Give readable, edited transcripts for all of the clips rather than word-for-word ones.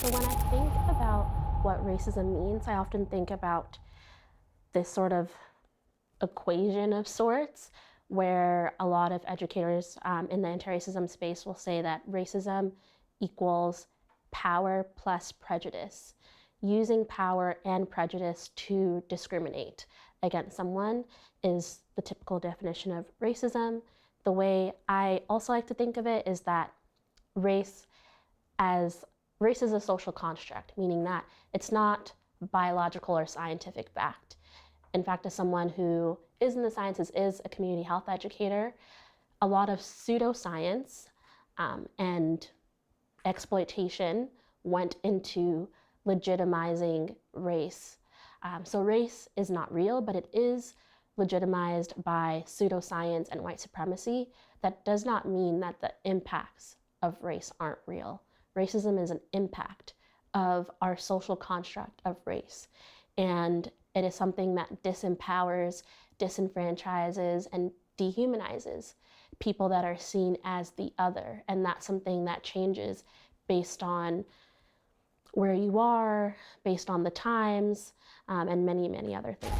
So when I think about what racism means, I often think about this sort of equation of sorts where a lot of educators in the anti-racism space will say that racism equals power plus prejudice, using power and prejudice to discriminate against someone is the typical definition of racism. The way I also like to think of it is that race is a social construct, meaning that it's not biological or scientific fact. In fact, as someone who is in the sciences, is a community health educator, a lot of pseudoscience and exploitation went into legitimizing race. So race is not real, but it is legitimized by pseudoscience and white supremacy. That does not mean that the impacts of race aren't real. Racism is an impact of our social construct of race. And it is something that disempowers, disenfranchises, and dehumanizes people that are seen as the other. And that's something that changes based on where you are, based on the times, and many, many other things.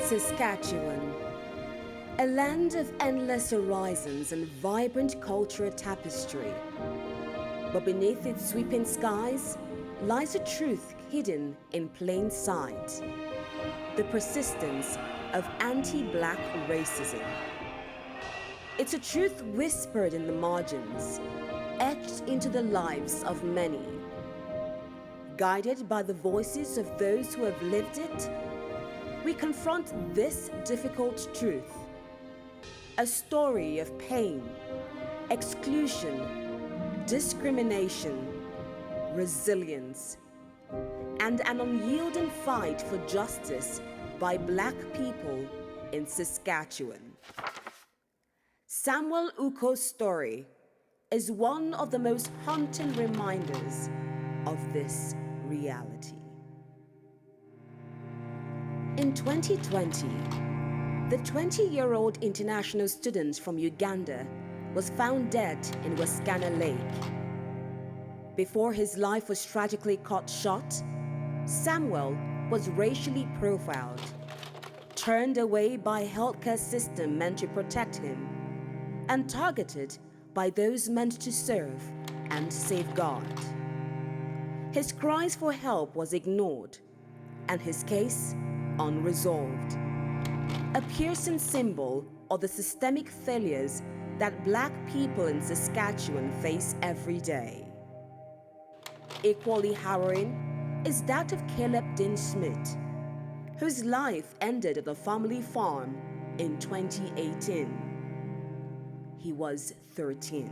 Saskatchewan, a land of endless horizons and vibrant cultural tapestry. But beneath its sweeping skies lies a truth hidden in plain sight: the persistence of anti-Black racism. It's a truth whispered in the margins, etched into the lives of many. Guided by the voices of those who have lived it, we confront this difficult truth: a story of pain, exclusion, discrimination, resilience, and an unyielding fight for justice by Black people in Saskatchewan. Samuel Uko's story is one of the most haunting reminders of this reality. In 2020, the 20-year-old international student from Uganda was found dead in Wascana Lake. Before his life was tragically cut short, Samuel was racially profiled, turned away by a healthcare system meant to protect him, and targeted by those meant to serve and safeguard. His cries for help was ignored, and his case unresolved. A piercing symbol of the systemic failures that Black people in Saskatchewan face every day. Equally harrowing is that of Caleb Dean Smith, whose life ended at a family farm in 2018. He was 13.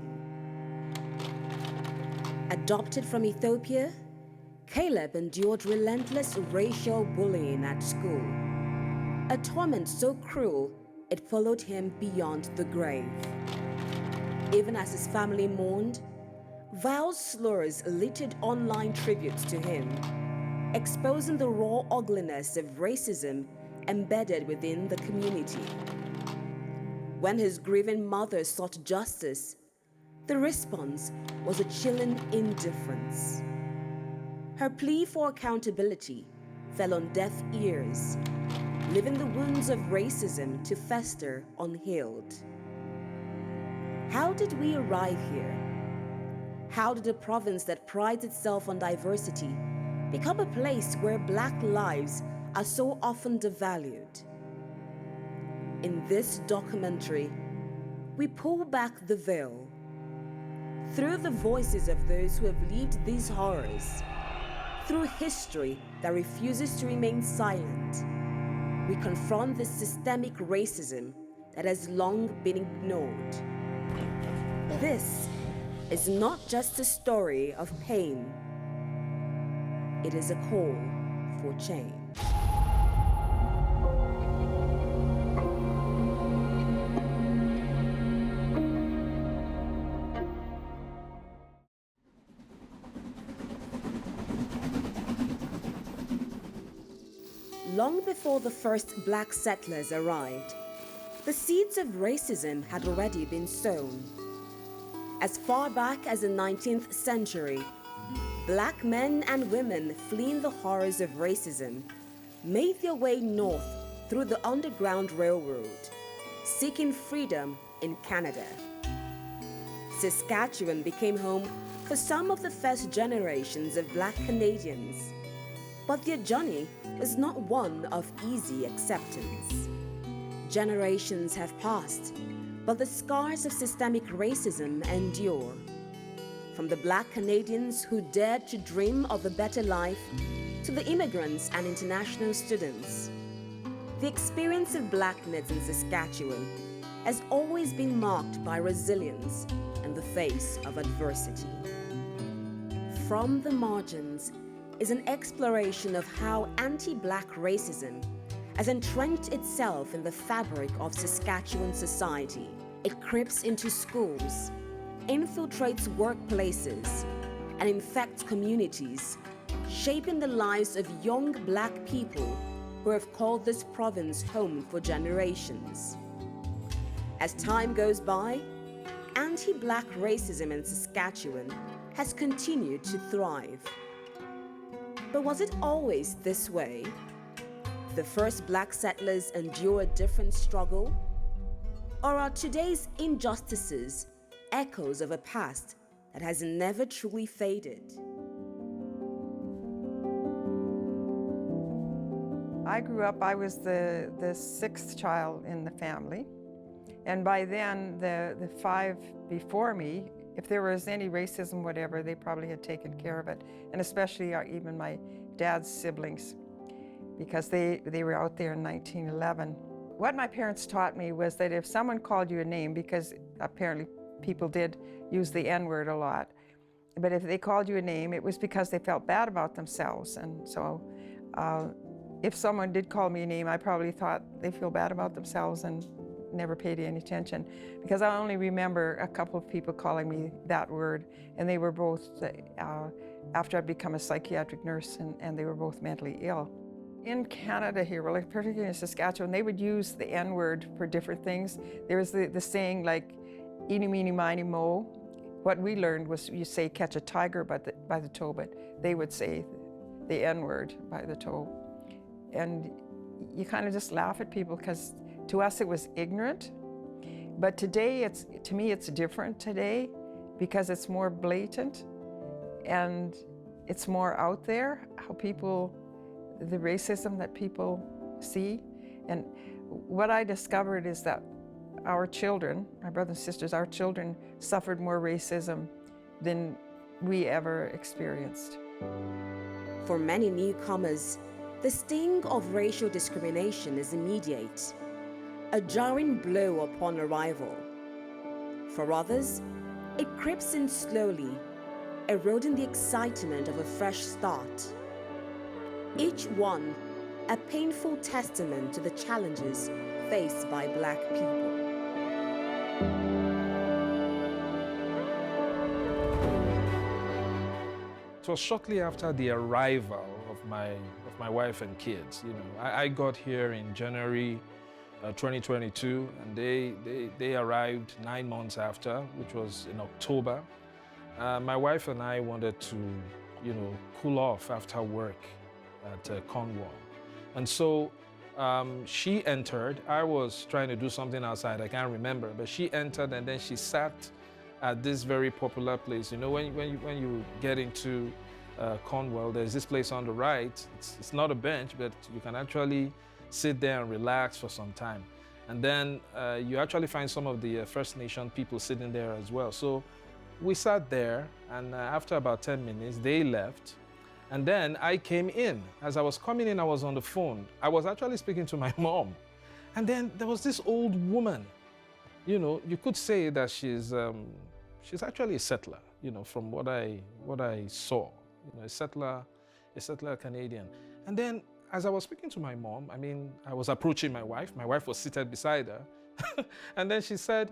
Adopted from Ethiopia, Caleb endured relentless racial bullying at school, a torment so cruel it followed him beyond the grave. Even as his family mourned, vile slurs littered online tributes to him, exposing the raw ugliness of racism embedded within the community. When his grieving mother sought justice, the response was a chilling indifference. Her plea for accountability fell on deaf ears, leaving the wounds of racism to fester unhealed. How did we arrive here? How did a province that prides itself on diversity become a place where Black lives are so often devalued? In this documentary, we pull back the veil. Through the voices of those who have lived these horrors, through history that refuses to remain silent, we confront the systemic racism that has long been ignored. This is not just a story of pain. It is a call for change. long before the first black settlers arrived, the seeds of racism had already been sown. As far back as the 19th century, black men and women fleeing the horrors of racism made their way north through the Underground Railroad, seeking freedom in Canada. Saskatchewan became home for some of the first generations of black Canadians, but their journey was not one of easy acceptance. Generations have passed, but the scars of systemic racism endure. From the black Canadians who dared to dream of a better life to the immigrants and international students, the experience of blackness in Saskatchewan has always been marked by resilience in the face of adversity. From the Margins is an exploration of how anti-black racism has entrenched itself in the fabric of Saskatchewan society. It creeps into schools, infiltrates workplaces, and infects communities, shaping the lives of young black people who have called this province home for generations. As time goes by, anti-black racism in Saskatchewan has continued to thrive. But was it always this way? Did the first black settlers endure a different struggle? Or are today's injustices echoes of a past that has never truly faded? I grew up, I was the sixth child in the family. And by then, the five before me, if there was any racism, whatever, they probably had taken care of it. And especially even my dad's siblings, because they were out there in 1911. What my parents taught me was that if someone called you a name, because apparently people did use the N-word a lot, but if they called you a name, it was because they felt bad about themselves. And so if someone did call me a name, I probably thought they feel bad about themselves and never paid any attention, because I only remember a couple of people calling me that word, and they were both, after I'd become a psychiatric nurse, and they were both mentally ill. In Canada here, well, particularly in Saskatchewan, they would use the N-word for different things. There was the saying like, eeny, meeny, miny, mo. What we learned was you say catch a tiger by the toe, but they would say the N-word by the toe. And you kind of just laugh at people, because to us it was ignorant. But today, to me, it's different today, because it's more blatant and it's more out there, the racism that people see. And what I discovered is that our children, my brothers and sisters, our children suffered more racism than we ever experienced. For many newcomers, the sting of racial discrimination is immediate, a jarring blow upon arrival. For others, it creeps in slowly, eroding the excitement of a fresh start. Each one a painful testament to the challenges faced by Black people. It was shortly after the arrival of my wife and kids. You know, I got here in January 2022, and they arrived 9 months after, which was in October. My wife and I wanted to, you know, cool off after work at Cornwall, and so she entered. I was trying to do something outside, I can't remember, but she entered, and then she sat at this very popular place. You know, when you get into Cornwall, there's this place on the right. It's not a bench, but you can actually sit there and relax for some time. And then you actually find some of the First Nation people sitting there as well. So we sat there, and after about 10 minutes, they left. And then I came in. As I was coming in, I was on the phone. I was actually speaking to my mom. And then there was this old woman. You know, you could say that she's actually a settler, you know, from what I saw. You know, a settler Canadian. And then as I was speaking to my mom, I mean, I was approaching my wife. My wife was seated beside her. And then she said,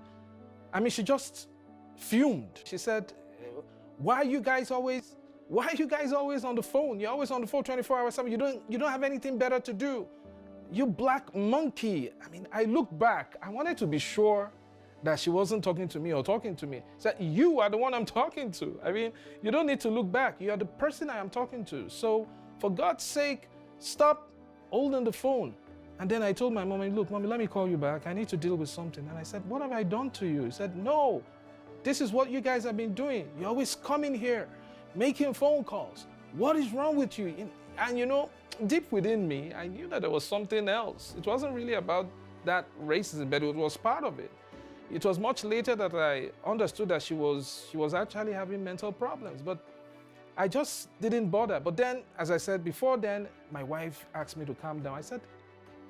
I mean, she just fumed. She said, why are you guys always on the phone? You're always on the phone 24 hours. You don't have anything better to do. you black monkey. I mean, I looked back. I wanted to be sure that she wasn't talking to me or talking to me. She said, you are the one I'm talking to. I mean, you don't need to look back. You are the person I am talking to. So for God's sake, stop holding the phone. And then I told my mom, look, mommy, let me call you back. I need to deal with something. And I said, what have I done to you? He said, no, this is what you guys have been doing. You're always coming here, making phone calls. What is wrong with you? And you know, deep within me, I knew that there was something else. It wasn't really about that racism, but it was part of it. It was much later that I understood that she was actually having mental problems, but I just didn't bother. But then, as I said before then, my wife asked me to calm down. I said,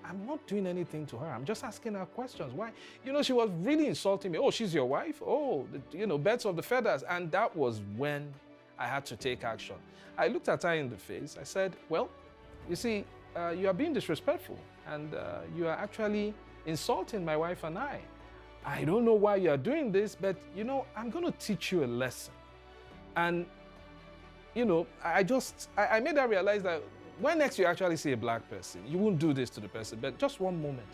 I'm not doing anything to her. I'm just asking her questions. Why? You know, she was really insulting me. Oh, she's your wife? Oh, you know, birds of the feathers. And that was when I had to take action. I looked at her in the face. I said, well, you see, you are being disrespectful and you are actually insulting my wife and I. I don't know why you are doing this, but you know, I'm going to teach you a lesson. And you know, I made her realize that when next you actually see a black person, you won't do this to the person, but just one moment.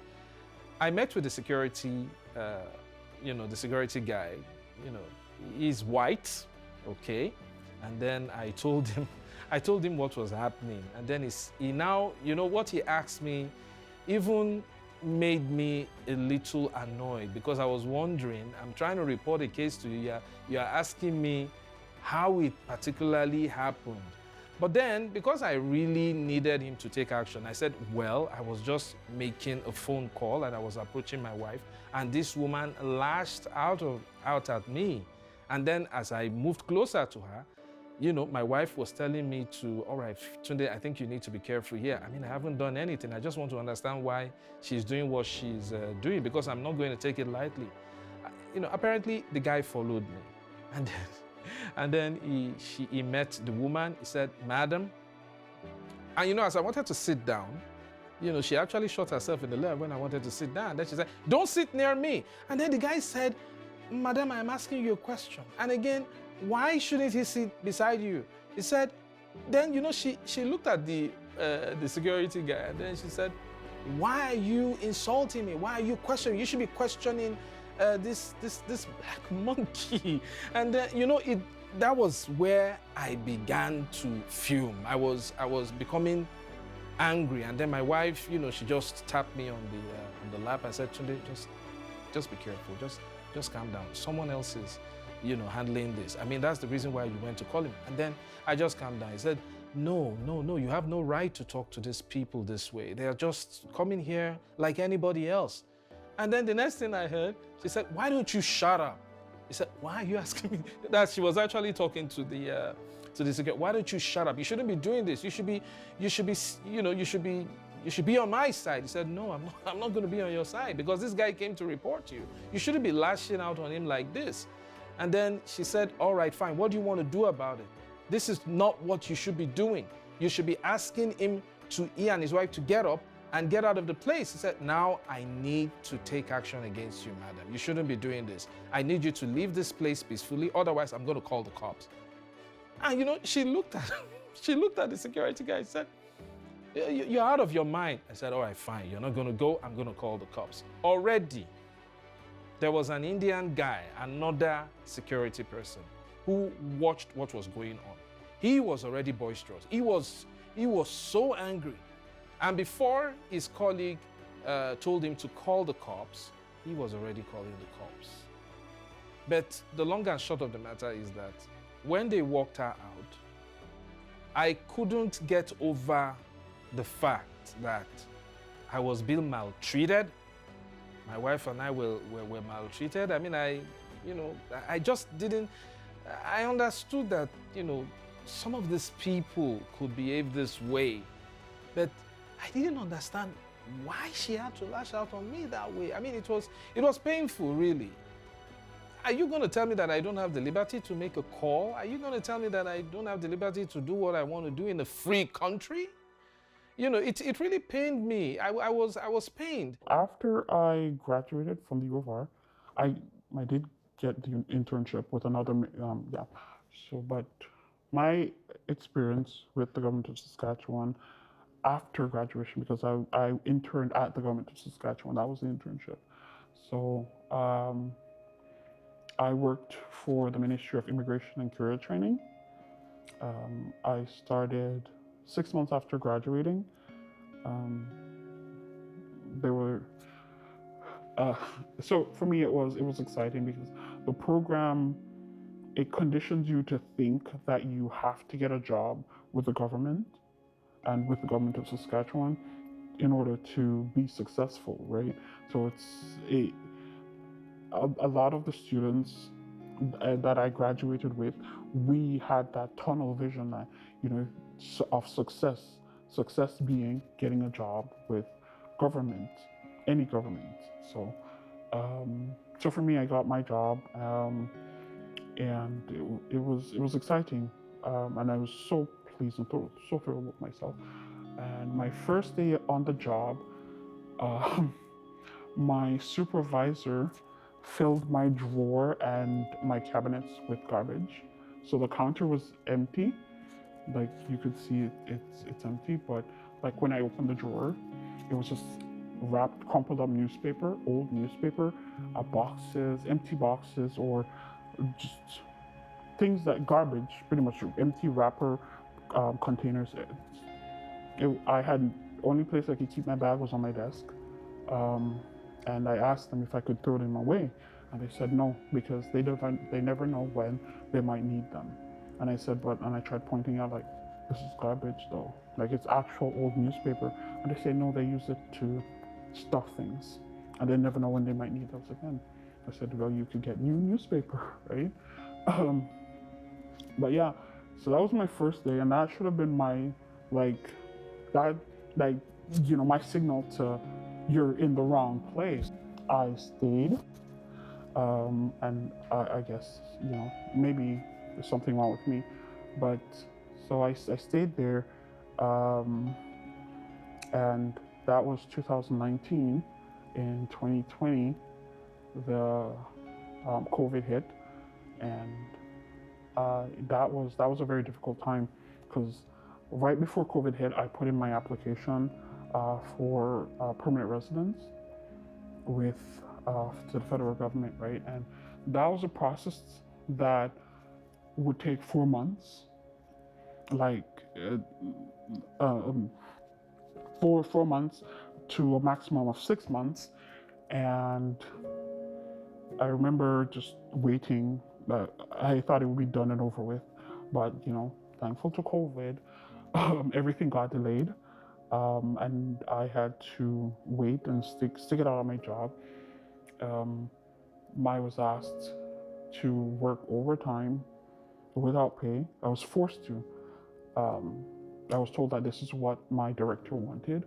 I met with the security, the security guy, you know, he's white, okay? And then I told him what was happening. And then he now, you know, what he asked me even made me a little annoyed because I was wondering, I'm trying to report a case to you, you're asking me how it particularly happened. But then, because I really needed him to take action, I said, well, I was just making a phone call and I was approaching my wife, and this woman lashed out at me. And then as I moved closer to her, you know, my wife was telling me to, all right, Tunde, I think you need to be careful here. I mean, I haven't done anything. I just want to understand why she's doing what she's doing, because I'm not going to take it lightly. You know, apparently the guy followed me. And then he met the woman. He said, madam. And you know, as I wanted to sit down, you know, she actually shot herself in the leg when I wanted to sit down. Then she said, don't sit near me. And then the guy said, madam, I'm asking you a question. And again, why shouldn't he sit beside you? He said, then, you know, she looked at the security guy, and then she said, why are you insulting me? Why are you questioning? You should be questioning this black monkey. And then, you know, that was where I began to fume. I was becoming angry. And then my wife, you know, she just tapped me on the lap and said, Tunde, just be careful. Just calm down. Someone else is, you know, handling this. I mean, that's the reason why you went to call him. And then I just calmed down. He said, no, you have no right to talk to these people this way. They are just coming here like anybody else. And then the next thing I heard, she said, why don't you shut up? He said, why are you asking me? That she was actually talking to the security. Why don't you shut up? You shouldn't be doing this. You should be on my side. He said, no, I'm not going to be on your side because this guy came to report you. You shouldn't be lashing out on him like this. And then she said, all right, fine. What do you want to do about it? This is not what you should be doing. You should be asking he and his wife to get up and get out of the place. He said, now I need to take action against you, madam. You shouldn't be doing this. I need you to leave this place peacefully. Otherwise, I'm going to call the cops. And, you know, she looked at the security guy and said, you're out of your mind. I said, all right, fine. You're not going to go. I'm going to call the cops. Already, there was an Indian guy, another security person, who watched what was going on. He was already boisterous. He was so angry. And before his colleague told him to call the cops, he was already calling the cops. But the long and short of the matter is that when they walked her out, I couldn't get over the fact that I was being maltreated. My wife and I were maltreated. I mean, I just didn't, I understood that, you know, some of these people could behave this way, but I didn't understand why she had to lash out on me that way. I mean, it was painful, really. Are you going to tell me that I don't have the liberty to make a call? Are you going to tell me that I don't have the liberty to do what I want to do in a free country? You know, it really pained me. I was pained. After I graduated from the U of R, I did get the internship with another, but my experience with the government of Saskatchewan, after graduation because I interned at the government of Saskatchewan. That was the internship. So I worked for the Ministry of Immigration and Career Training. I started 6 months after graduating. They were so for me it was exciting because the program, it conditions you to think that you have to get a job with the government and with the government of Saskatchewan in order to be successful, right? So a lot of the students that I graduated with, we had that tunnel vision that, of success. Success being getting a job with government, any government. So, so for me, I got my job, and it was exciting, and I was so pleased and so thrilled with myself. And my first day on the job, my supervisor filled my drawer and my cabinets with garbage. So the counter was empty. Like you could see it's empty, but like when I opened the drawer, it was just wrapped, crumpled up newspaper, old newspaper, boxes, empty boxes, or just things that garbage, pretty much empty wrapper containers. I had only place I could keep my bag was on my desk. And I asked them if I could throw them away, and they said no because they never know when they might need them. And I said, and I tried pointing out like, this is garbage though, like it's actual old newspaper. And they say no, they use it to stuff things, and they never know when they might need those again. I said, well, you could get new newspaper, right? But yeah, so that was my first day, and that should have been my my signal to, you're in the wrong place. I stayed, and I guess, maybe there's something wrong with me, but so I stayed there, and that was 2019. In 2020, the COVID hit, and that was a very difficult time because right before COVID hit, I put in my application for permanent residence with to the federal government, right? And that was a process that would take 4 months, like 4 months to a maximum of 6 months. And I remember just waiting. I thought it would be done and over with, but thankful to COVID, everything got delayed. And I had to wait and stick it out on my job. I was asked to work overtime without pay. I was forced to. I was told that this is what my director wanted,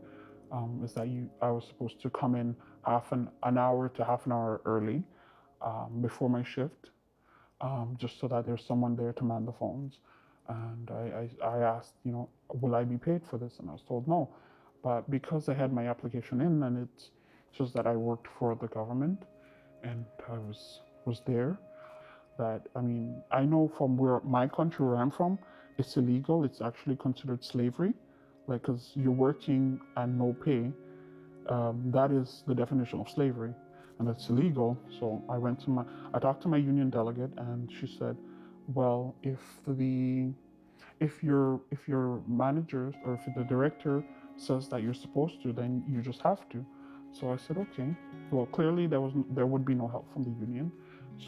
is that I was supposed to come in an hour to half an hour early before my shift, just so that there's someone there to man the phones. And I asked, will I be paid for this? And I was told no. But because I had my application in, and it's just that I worked for the government and I was there, that, I know from my country where I'm from, it's illegal. It's actually considered slavery, like, because you're working and no pay. That is the definition of slavery, and that's illegal. So I talked to my union delegate, and she said, well, if your managers or if the director says that you're supposed to, then you just have to. So I said, okay. Well, clearly there would be no help from the union,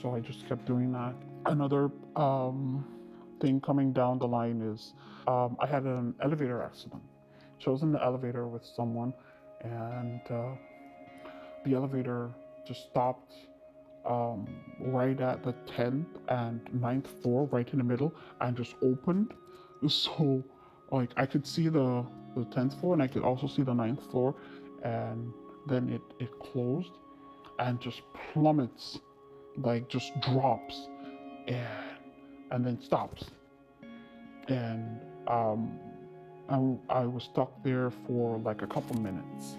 so I just kept doing that. Another thing coming down the line is I had an elevator accident. So I was in the elevator with someone, and the elevator just stopped right at the 10th and 9th floor, right in the middle, and just opened. So like I could see the 10th floor, and I could also see the 9th floor, and then it closed and just plummets, like just drops and then stops. And I was stuck there for like a couple minutes,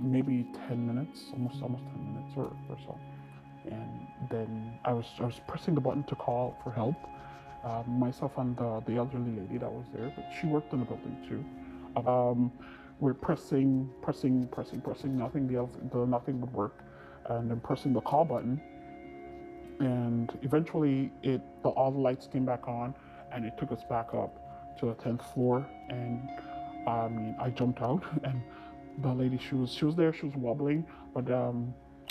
maybe 10 minutes, almost 10 minutes or so. And then I was pressing the button to call for help, myself and the elderly lady that was there, but she worked in the building too. We're pressing, nothing, nothing would work, and then pressing the call button, and eventually all the lights came back on, and it took us back up to the 10th floor, and I mean, I jumped out, and the lady, she was there, she was wobbling, but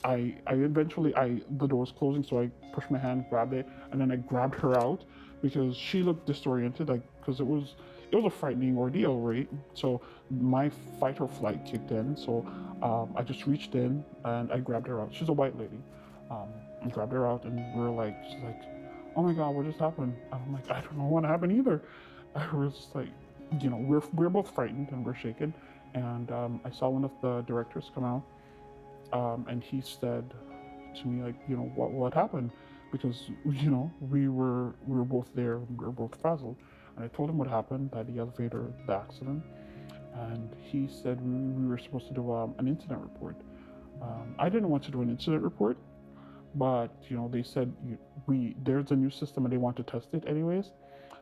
I eventually, the door was closing, so I pushed my hand, grabbed it, and then I grabbed her out because she looked disoriented, like, because it was a frightening ordeal, right? So my fight or flight kicked in, so I just reached in and I grabbed her out. She's a white lady. I grabbed her out, and she's like, "Oh my God, what just happened?" And I'm like, "I don't know what happened either." I was just like, we're both frightened and we're shaken. And I saw one of the directors come out, and he said to me, like, what happened? Because we were both there, and we were both frazzled. And I told him what happened, that the elevator, the accident, and he said we were supposed to do an incident report. I didn't want to do an incident report, but they said there's a new system and they want to test it anyways,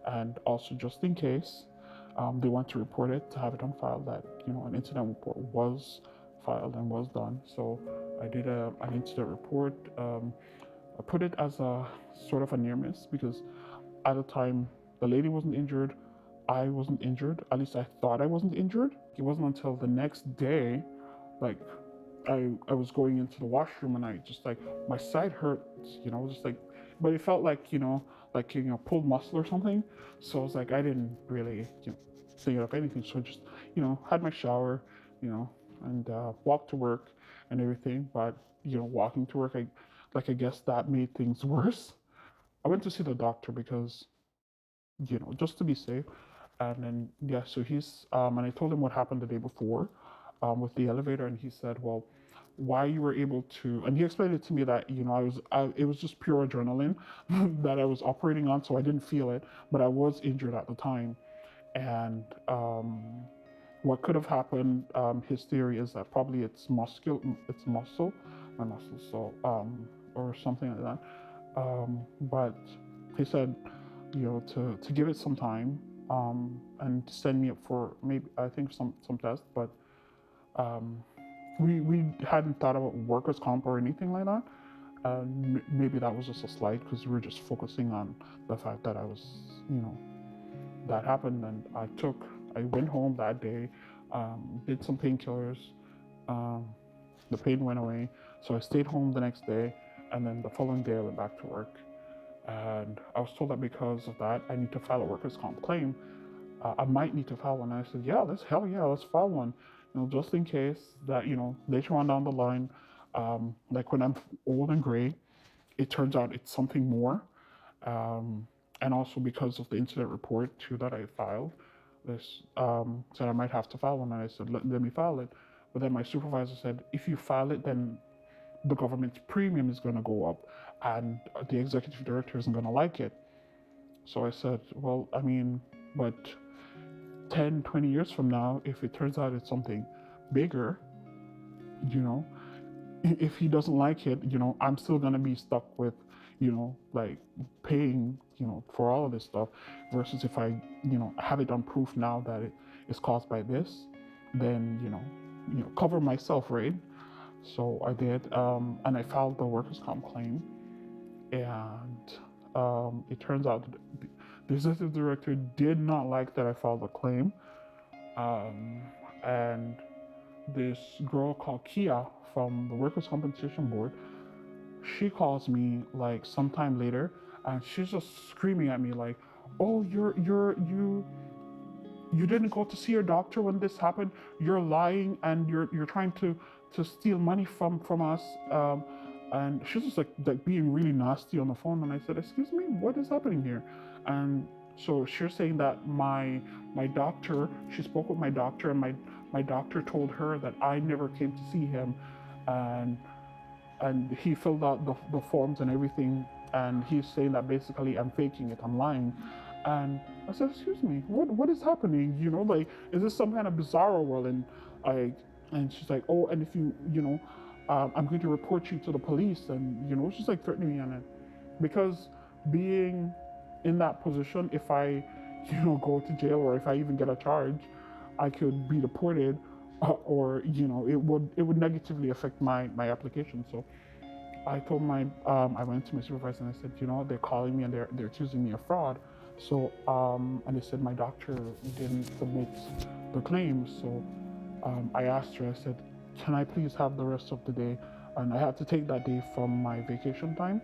and also just in case. They want to report it, to have it on file that an incident report was filed and was done. So I did an incident report. I put it as a sort of a near miss because at the time the lady wasn't injured, I wasn't injured. At least I thought I wasn't injured. It wasn't until the next day, like I was going into the washroom and I just like my side hurt, just like, but it felt like like pulled muscle or something. So I was like, I didn't really think of anything. So I just had my shower, and walked to work and everything. But walking to work, I guess that made things worse. I went to see the doctor because just to be safe. And then yeah, so he's and I told him what happened the day before with the elevator, and he said, well, why you were able to, and he explained it to me that it was just pure adrenaline that I was operating on, so I didn't feel it, but I was injured at the time. And what could have happened, his theory is that probably it's muscle, my muscle, so or something like that. But he said, to give it some time, and to send me up for maybe, I think, some tests, but we hadn't thought about workers' comp or anything like that. Maybe that was just a slight because we were just focusing on the fact that I was, that happened. And I went home that day, did some painkillers. The pain went away. So I stayed home the next day. And then the following day I went back to work. And I was told that because of that, I need to file a workers' comp claim. I might need to file one. And I said, yeah, let's file one. Just in case that, later on down the line, like when I'm old and gray, it turns out it's something more. And also because of the incident report too that I filed, this said I might have to file one. And I said, let me file it. But then my supervisor said, if you file it, then the government's premium is going to go up and the executive director isn't going to like it. So I said, well, I mean, but 10, 20 years from now, if it turns out it's something bigger, if he doesn't like it, I'm still going to be stuck with, like paying, for all of this stuff, versus if I, have it on proof now that it is caused by this, then, cover myself, right? So I did, and I filed the workers' comp claim, and it turns out the executive director did not like that I filed a claim, and this girl called Kia from the Workers' Compensation Board, she calls me like sometime later, and she's just screaming at me like, "Oh, you didn't go to see your doctor when this happened. You're lying, and you're trying to steal money from us." And she's just like being really nasty on the phone. And I said, "Excuse me, what is happening here?" And so she's saying that my doctor, she spoke with my doctor, and my doctor told her that I never came to see him, and he filled out the forms and everything, and he's saying that basically I'm faking it, I'm lying. And I said, "Excuse me, what is happening? Like, is this some kind of bizarro world?" And she's like, "Oh, and if I'm going to report you to the police." And she's like threatening me on it, because being in that position, if I go to jail or if I even get a charge, I could be deported, or it would negatively affect my application. So I told I went to my supervisor and I said, they're calling me and they're accusing me of fraud. So and they said my doctor didn't submit the claim. So I asked her, I said, can I please have the rest of the day? And I had to take that day from my vacation time.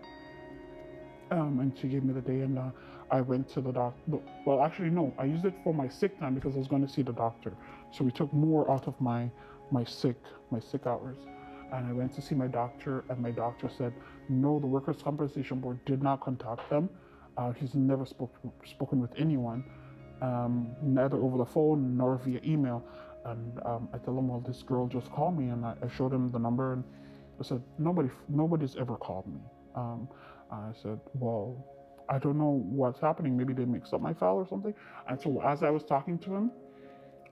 And she gave me the day, and I went to the doctor. Well, actually, no, I used it for my sick time because I was going to see the doctor. So we took more out of my sick hours. And I went to see my doctor, and my doctor said, no, the Workers' Compensation Board did not contact them. He's never spoken with anyone, neither over the phone nor via email. And I told him, well, this girl just called me, and I showed him the number, and I said, nobody's ever called me. I said, well, I don't know what's happening. Maybe they mixed up my file or something. And so as I was talking to him,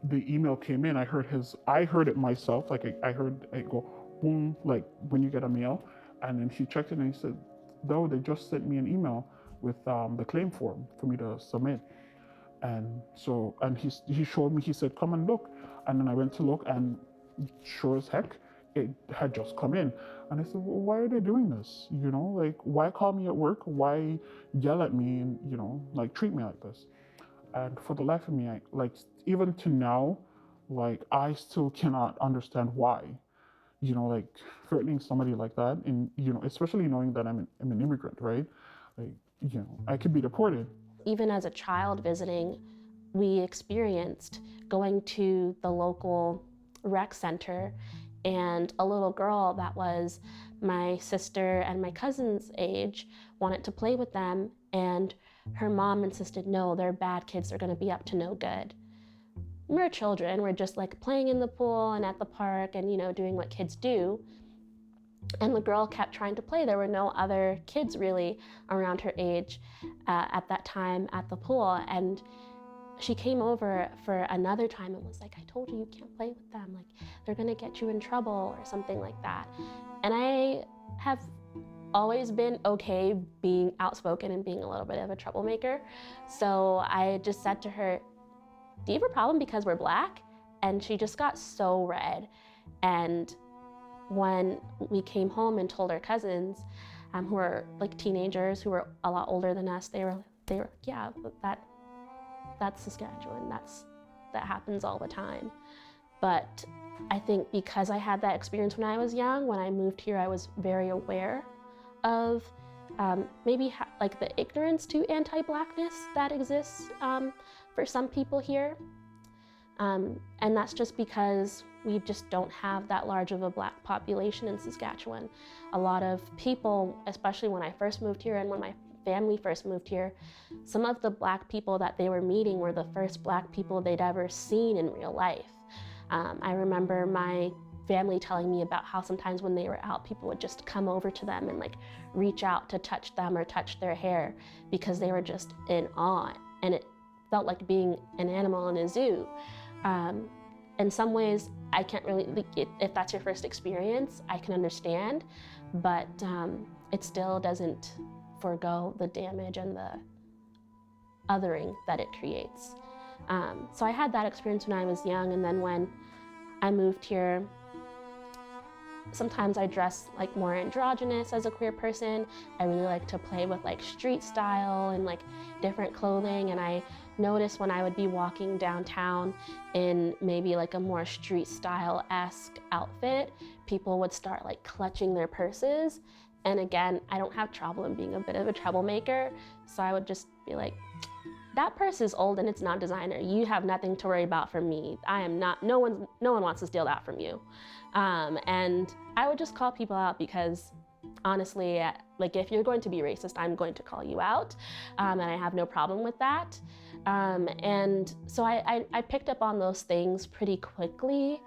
the email came in. I heard it myself. Like I heard it go boom, like when you get a mail. And then he checked it and he said, no, they just sent me an email with the claim form for me to submit. And so, and he showed me, he said, come and look. And then I went to look, and sure as heck, it had just come in. And I said, well, why are they doing this? Like, why call me at work? Why yell at me and, like, treat me like this? And for the life of me, even to now, like, I still cannot understand why, like, threatening somebody like that. And, especially knowing that I'm an immigrant, right? Like, I could be deported. Even as a child visiting, we experienced going to the local rec center, and a little girl that was my sister and my cousin's age wanted to play with them, and her mom insisted, no, they're bad kids, they're gonna be up to no good. We're children, we're just like playing in the pool and at the park and doing what kids do. And the girl kept trying to play. There were no other kids really around her age at that time at the pool. And she came over for another time and was like, I told you can't play with them. Like, they're gonna get you in trouble or something like that. And I have always been okay being outspoken and being a little bit of a troublemaker. So I just said to her, do you have a problem because we're Black? And she just got so red. And when we came home and told our cousins, who were like teenagers, who were a lot older than us, they were yeah, that's Saskatchewan. That happens all the time. But I think because I had that experience when I was young, when I moved here, I was very aware of maybe like the ignorance to anti-Blackness that exists for some people here. And that's just because we just don't have that large of a Black population in Saskatchewan. A lot of people, especially when I first moved here and when my family first moved here, some of the Black people that they were meeting were the first Black people they'd ever seen in real life. I remember my family telling me about how sometimes when they were out, people would just come over to them and like reach out to touch them or touch their hair because they were just in awe. And it felt like being an animal in a zoo. In some ways, I can't really, if that's your first experience, I can understand, but it still doesn't forego the damage and the othering that it creates. So I had that experience when I was young, and then when I moved here, sometimes I dress like more androgynous as a queer person. I really like to play with like street style and like different clothing, and I noticed when I would be walking downtown in maybe like a more street style-esque outfit, people would start like clutching their purses. And again, I don't have trouble in being a bit of a troublemaker, so I would just be like, that purse is old and it's not designer. You have nothing to worry about from me. I am not, no one wants to steal that from you. And I would just call people out because honestly, like if you're going to be racist, I'm going to call you out. And I have no problem with that. And so I picked up on those things pretty quickly,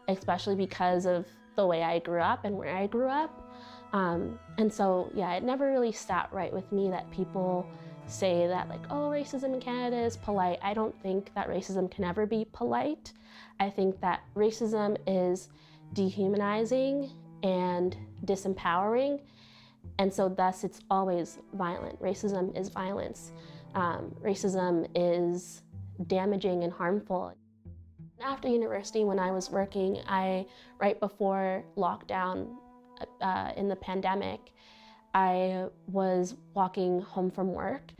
especially because of the way I grew up and where I grew up. And so, yeah, it never really sat right with me that people say that like, oh, racism in Canada is polite. I don't think that racism can ever be polite. I think that racism is dehumanizing and disempowering. And so thus it's always violent. Racism is violence. Racism is damaging and harmful. After university, when I was working, right before lockdown in the pandemic, I was walking home from work,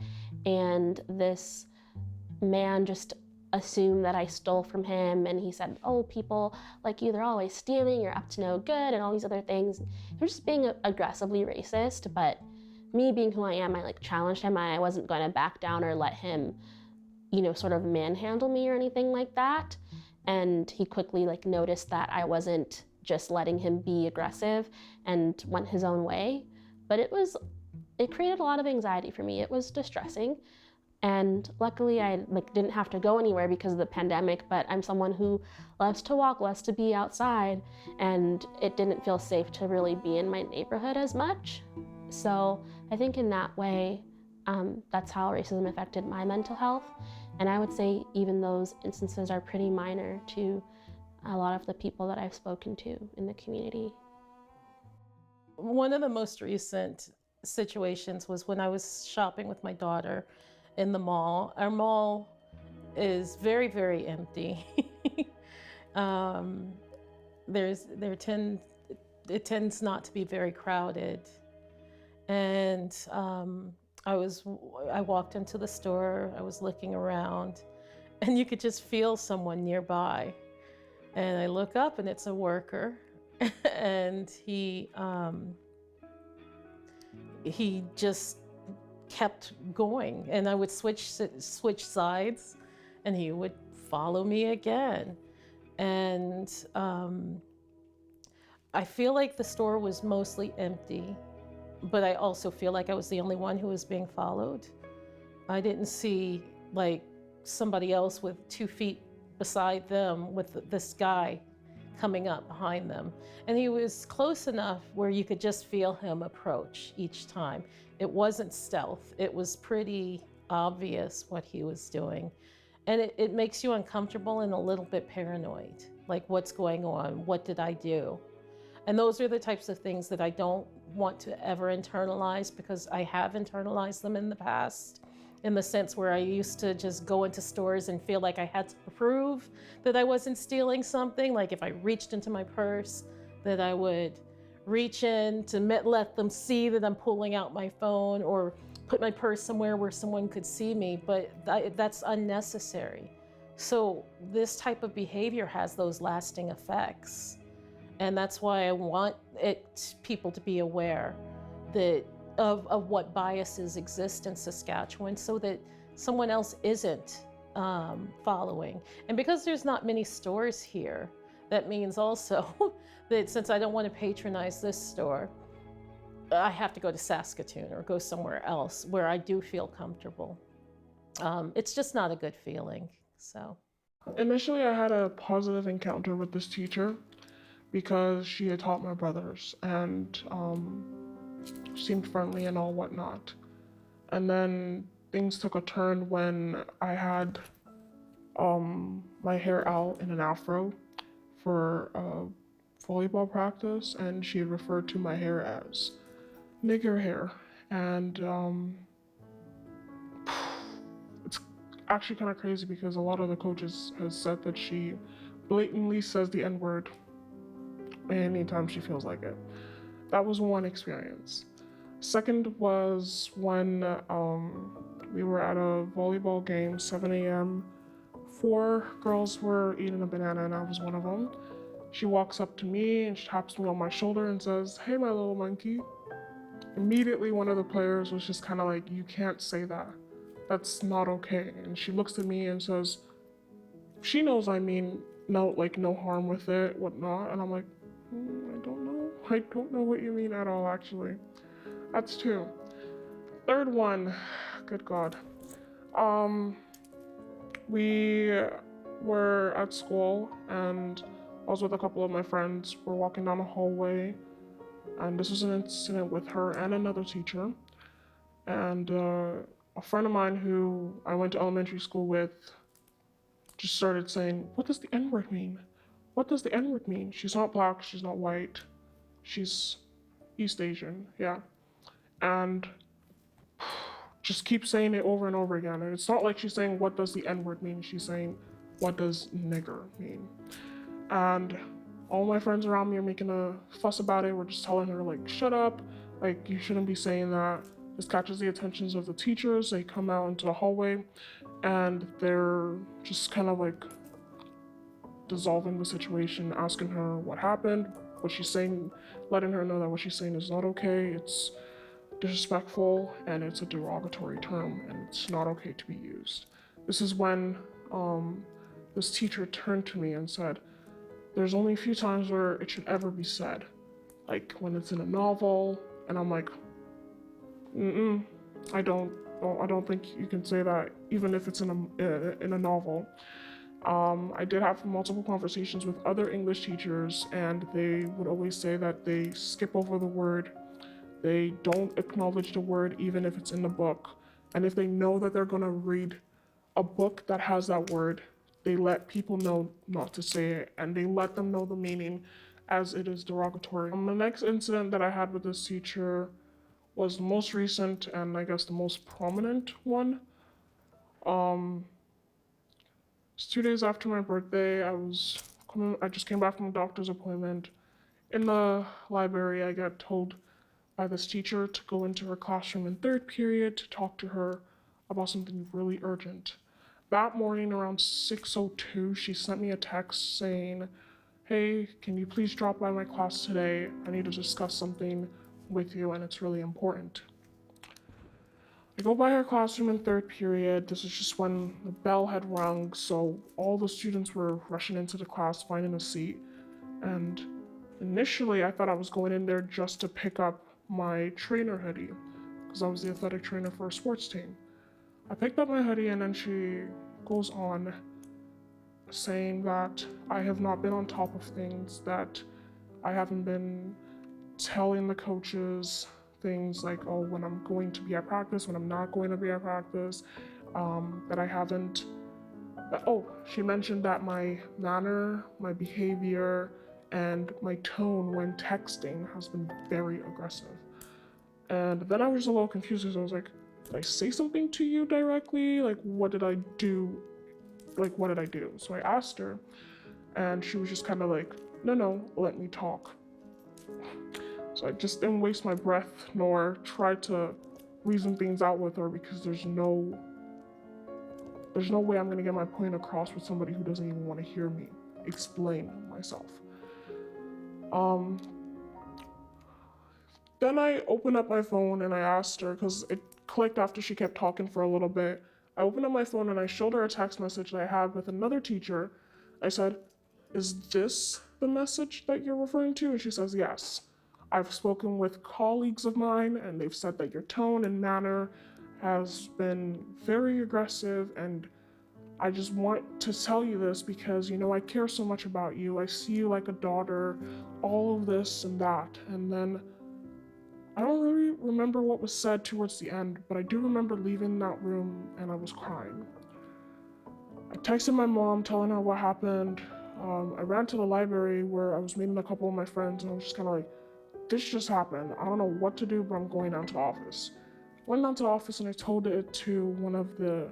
and this man just assumed that I stole from him, and he said, oh, people like you, they're always stealing, you're up to no good, and all these other things. He was just being aggressively racist, but me being who I am, I challenged him. I wasn't going to back down or let him, sort of manhandle me or anything like that. And he quickly noticed that I wasn't just letting him be aggressive and went his own way. But it created a lot of anxiety for me. It was distressing. And luckily I didn't have to go anywhere because of the pandemic, but I'm someone who loves to walk, loves to be outside, and it didn't feel safe to really be in my neighborhood as much. So I think in that way, that's how racism affected my mental health. And I would say even those instances are pretty minor to a lot of the people that I've spoken to in the community. One of the most recent situations was when I was shopping with my daughter in the mall. Our mall is very, very empty. It tends not to be very crowded. And I walked into the store, I was looking around, and you could just feel someone nearby. And I look up and it's a worker, and he just kept going, and I would switch sides and he would follow me again. And I feel like the store was mostly empty, but I also feel like I was the only one who was being followed. I didn't see somebody else with 2 feet beside them with this guy coming up behind them. And he was close enough where you could just feel him approach each time. It wasn't stealth. It was pretty obvious what he was doing. And it makes you uncomfortable and a little bit paranoid. Like, what's going on? What did I do? And those are the types of things that I don't want to ever internalize, because I have internalized them in the past, in the sense where I used to just go into stores and feel like I had to prove that I wasn't stealing something. Like if I reached into my purse, that I would reach in to let them see that I'm pulling out my phone, or put my purse somewhere where someone could see me, but that's unnecessary. So this type of behavior has those lasting effects. And that's why I want people to be aware of what biases exist in Saskatchewan, so that someone else isn't following. And because there's not many stores here, that means also that since I don't want to patronize this store, I have to go to Saskatoon or go somewhere else where I do feel comfortable. It's just not a good feeling. So initially, I had a positive encounter with this teacher because she had taught my brothers and seemed friendly and all whatnot. And then things took a turn when I had my hair out in an afro for volleyball practice, and she had referred to my hair as nigger hair. And it's actually kind of crazy because a lot of the coaches have said that she blatantly says the N-word anytime she feels like it. That was one experience. Second was when we were at a volleyball game, 7 a.m. 4 girls were eating a banana and I was one of them. She walks up to me and she taps me on my shoulder and says, "Hey, my little monkey." Immediately, one of the players was just kind of like, "You can't say that. That's not okay." And she looks at me and says, she knows I mean no harm with it, whatnot. And I'm like, I don't know. I don't know what you mean at all, actually. That's 2. Third one, good God. We were at school and I was with a couple of my friends. We're walking down a hallway, and this was an incident with her and another teacher. And a friend of mine who I went to elementary school with just started saying, "What does the N-word mean? What does the N-word mean? She's not black, she's not white, she's East Asian, yeah." And just keep saying it over and over again. And it's not like she's saying, "What does the N-word mean?" She's saying, what does nigger mean? And all my friends around me are making a fuss about it. We're just telling her, like, shut up. Like, you shouldn't be saying that. This catches the attentions of the teachers. They come out into the hallway and they're just kind of like dissolving the situation, asking her what happened, what she's saying, letting her know that what she's saying is not okay. It's disrespectful and it's a derogatory term and it's not okay to be used. This is when this teacher turned to me and said, there's only a few times where it should ever be said, like when it's in a novel, and I'm like, I don't think you can say that, even if it's in a novel. I did have multiple conversations with other English teachers, and they would always say that they skip over the word. They don't acknowledge the word even if it's in the book. And if they know that they're gonna read a book that has that word, they let people know not to say it, and they let them know the meaning as it is derogatory. The next incident that I had with this teacher was the most recent and I guess the most prominent one. It's 2 days after my birthday. I just came back from a doctor's appointment. In the library, I got told by this teacher to go into her classroom in third period to talk to her about something really urgent. That morning around 6:02, she sent me a text saying, hey, can you please drop by my class today? I need to discuss something with you and it's really important. I go by her classroom in third period. This is just when the bell had rung, so all the students were rushing into the class, finding a seat. And initially, I thought I was going in there just to pick up my trainer hoodie, because I was the athletic trainer for a sports team. I picked up my hoodie and then she goes on saying that I have not been on top of things, that I haven't been telling the coaches things like, oh, when I'm going to be at practice, when I'm not going to be at practice, that I haven't, she mentioned that my manner, my behavior, and my tone when texting has been very aggressive. And then I was a little confused because I was like, did I say something to you directly? Like, what did I do? So I asked her, and she was just kind of like, no, let me talk. So I just didn't waste my breath nor try to reason things out with her, because there's no way I'm gonna get my point across with somebody who doesn't even want to hear me explain myself. Then I opened up my phone and I asked her, because it clicked after she kept talking for a little bit. I opened up my phone and I showed her a text message that I had with another teacher. I said, is this the message that you're referring to? And she says, yes. I've spoken with colleagues of mine and they've said that your tone and manner has been very aggressive, and I just want to tell you this because, I care so much about you. I see you like a daughter, all of this and that. And then I don't really remember what was said towards the end, but I do remember leaving that room and I was crying. I texted my mom telling her what happened. I ran to the library where I was meeting a couple of my friends, and I was just kind of like, this just happened. I don't know what to do, but I'm going down to the office. Went down to the office and I told it to one of the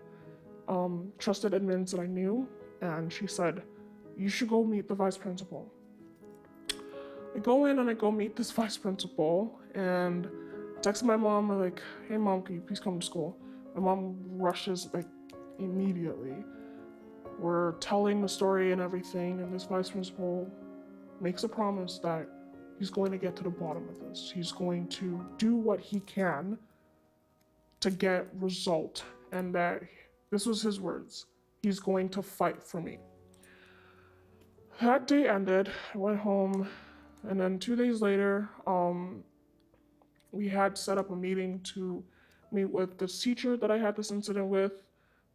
trusted admins that I knew, and she said, you should go meet the vice principal. I go in and I go meet this vice principal, and I text my mom, I'm like, hey mom, can you please come to school? My mom rushes like immediately. We're telling the story and everything, and this vice principal makes a promise that he's going to get to the bottom of this. He's going to do what he can to get result, and that, this was his words, he's going to fight for me. That day ended, I went home, and then 2 days later, we had set up a meeting to meet with this teacher that I had this incident with,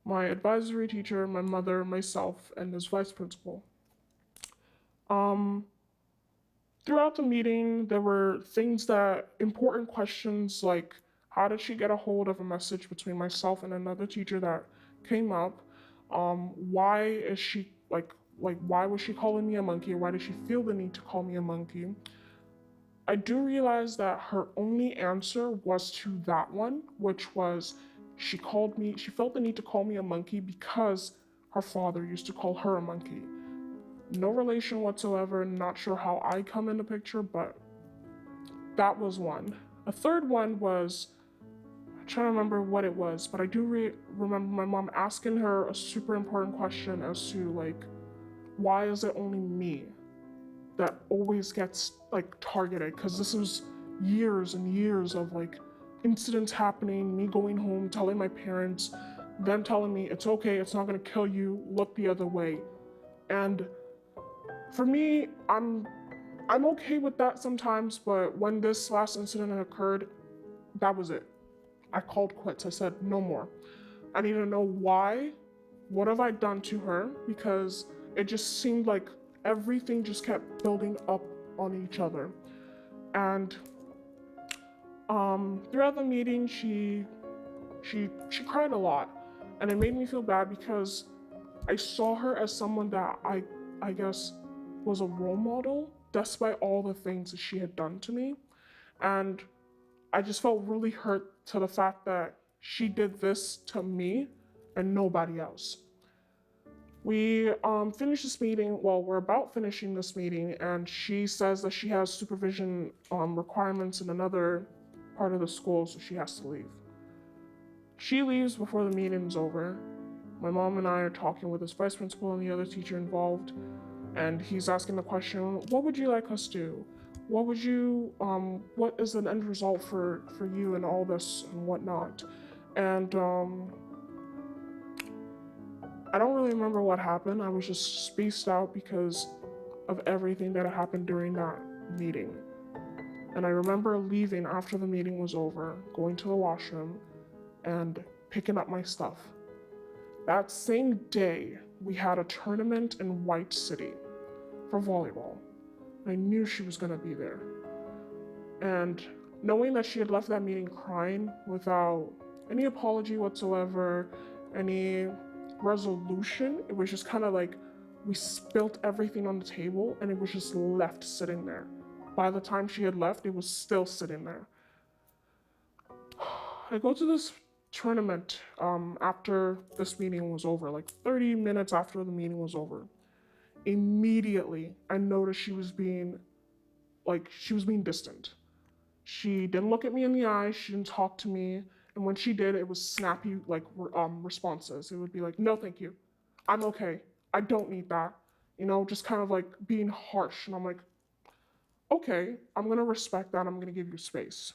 my advisory teacher, my mother, myself, and this vice principal. Throughout the meeting, there were important questions like, how did she get a hold of a message between myself and another teacher that came up? Why is she, why was she calling me a monkey? Why did she feel the need to call me a monkey? I do realize that her only answer was to that one, which was she felt the need to call me a monkey because her father used to call her a monkey. No relation whatsoever, not sure how I come in the picture, but that was one. A third one was, I'm trying to remember what it was, but I do remember my mom asking her a super important question as to like, why is it only me that always gets like targeted? Because this was years and years of like incidents happening, me going home, telling my parents, them telling me it's okay, it's not gonna kill you, look the other way. And for me, I'm okay with that sometimes, but when this last incident occurred, that was it. I called quits. I said, no more. I need to know why. What have I done to her? Because it just seemed like everything just kept building up on each other. And throughout the meeting, she cried a lot. And it made me feel bad because I saw her as someone that I guess was a role model, despite all the things that she had done to me. And I just felt really hurt to the fact that she did this to me and nobody else. We finished this meeting, well, we're about finishing this meeting, and she says that she has supervision requirements in another part of the school, so she has to leave. She leaves before the meeting's over. My mom and I are talking with this vice principal and the other teacher involved, and he's asking the question, what would you like us to do? What would you, what is an end result for you and all this and whatnot? And I don't really remember what happened. I was just spaced out because of everything that had happened during that meeting. And I remember leaving after the meeting was over, going to the washroom and picking up my stuff. That same day, we had a tournament in White City for volleyball. I knew she was gonna be there. And knowing that she had left that meeting crying without any apology whatsoever, any resolution, it was just kind of like we spilt everything on the table and it was just left sitting there. By the time she had left, it was still sitting there. I go to this tournament after this meeting was over, like 30 minutes after the meeting was over. Immediately, I noticed she was being distant. She didn't look at me in the eye, she didn't talk to me, and when she did, it was snappy, like, responses. It would be like, no, thank you. I'm okay. I don't need that. You know, just kind of like being harsh, and I'm like, okay, I'm gonna respect that, I'm gonna give you space.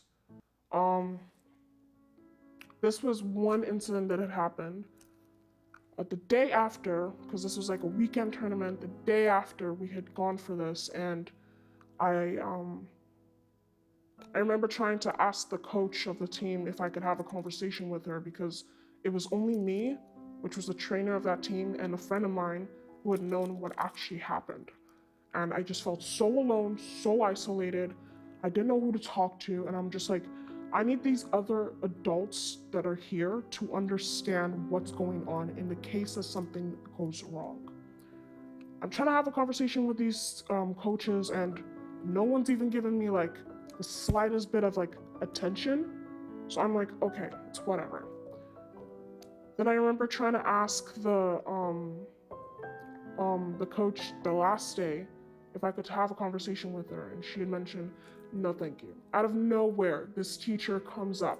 This was one incident that had happened. The day after, because this was like a weekend tournament, the day after we had gone for this, and I remember trying to ask the coach of the team if I could have a conversation with her because it was only me, which was the trainer of that team, and a friend of mine who had known what actually happened. And I just felt so alone, so isolated. I didn't know who to talk to, and I'm just like, I need these other adults that are here to understand what's going on in the case that something goes wrong. I'm trying to have a conversation with these coaches, and no one's even giving me like the slightest bit of like attention. So I'm like, okay, it's whatever. Then I remember trying to ask the coach the last day if I could have a conversation with her, and she had mentioned, no thank you. Out of nowhere, this teacher comes up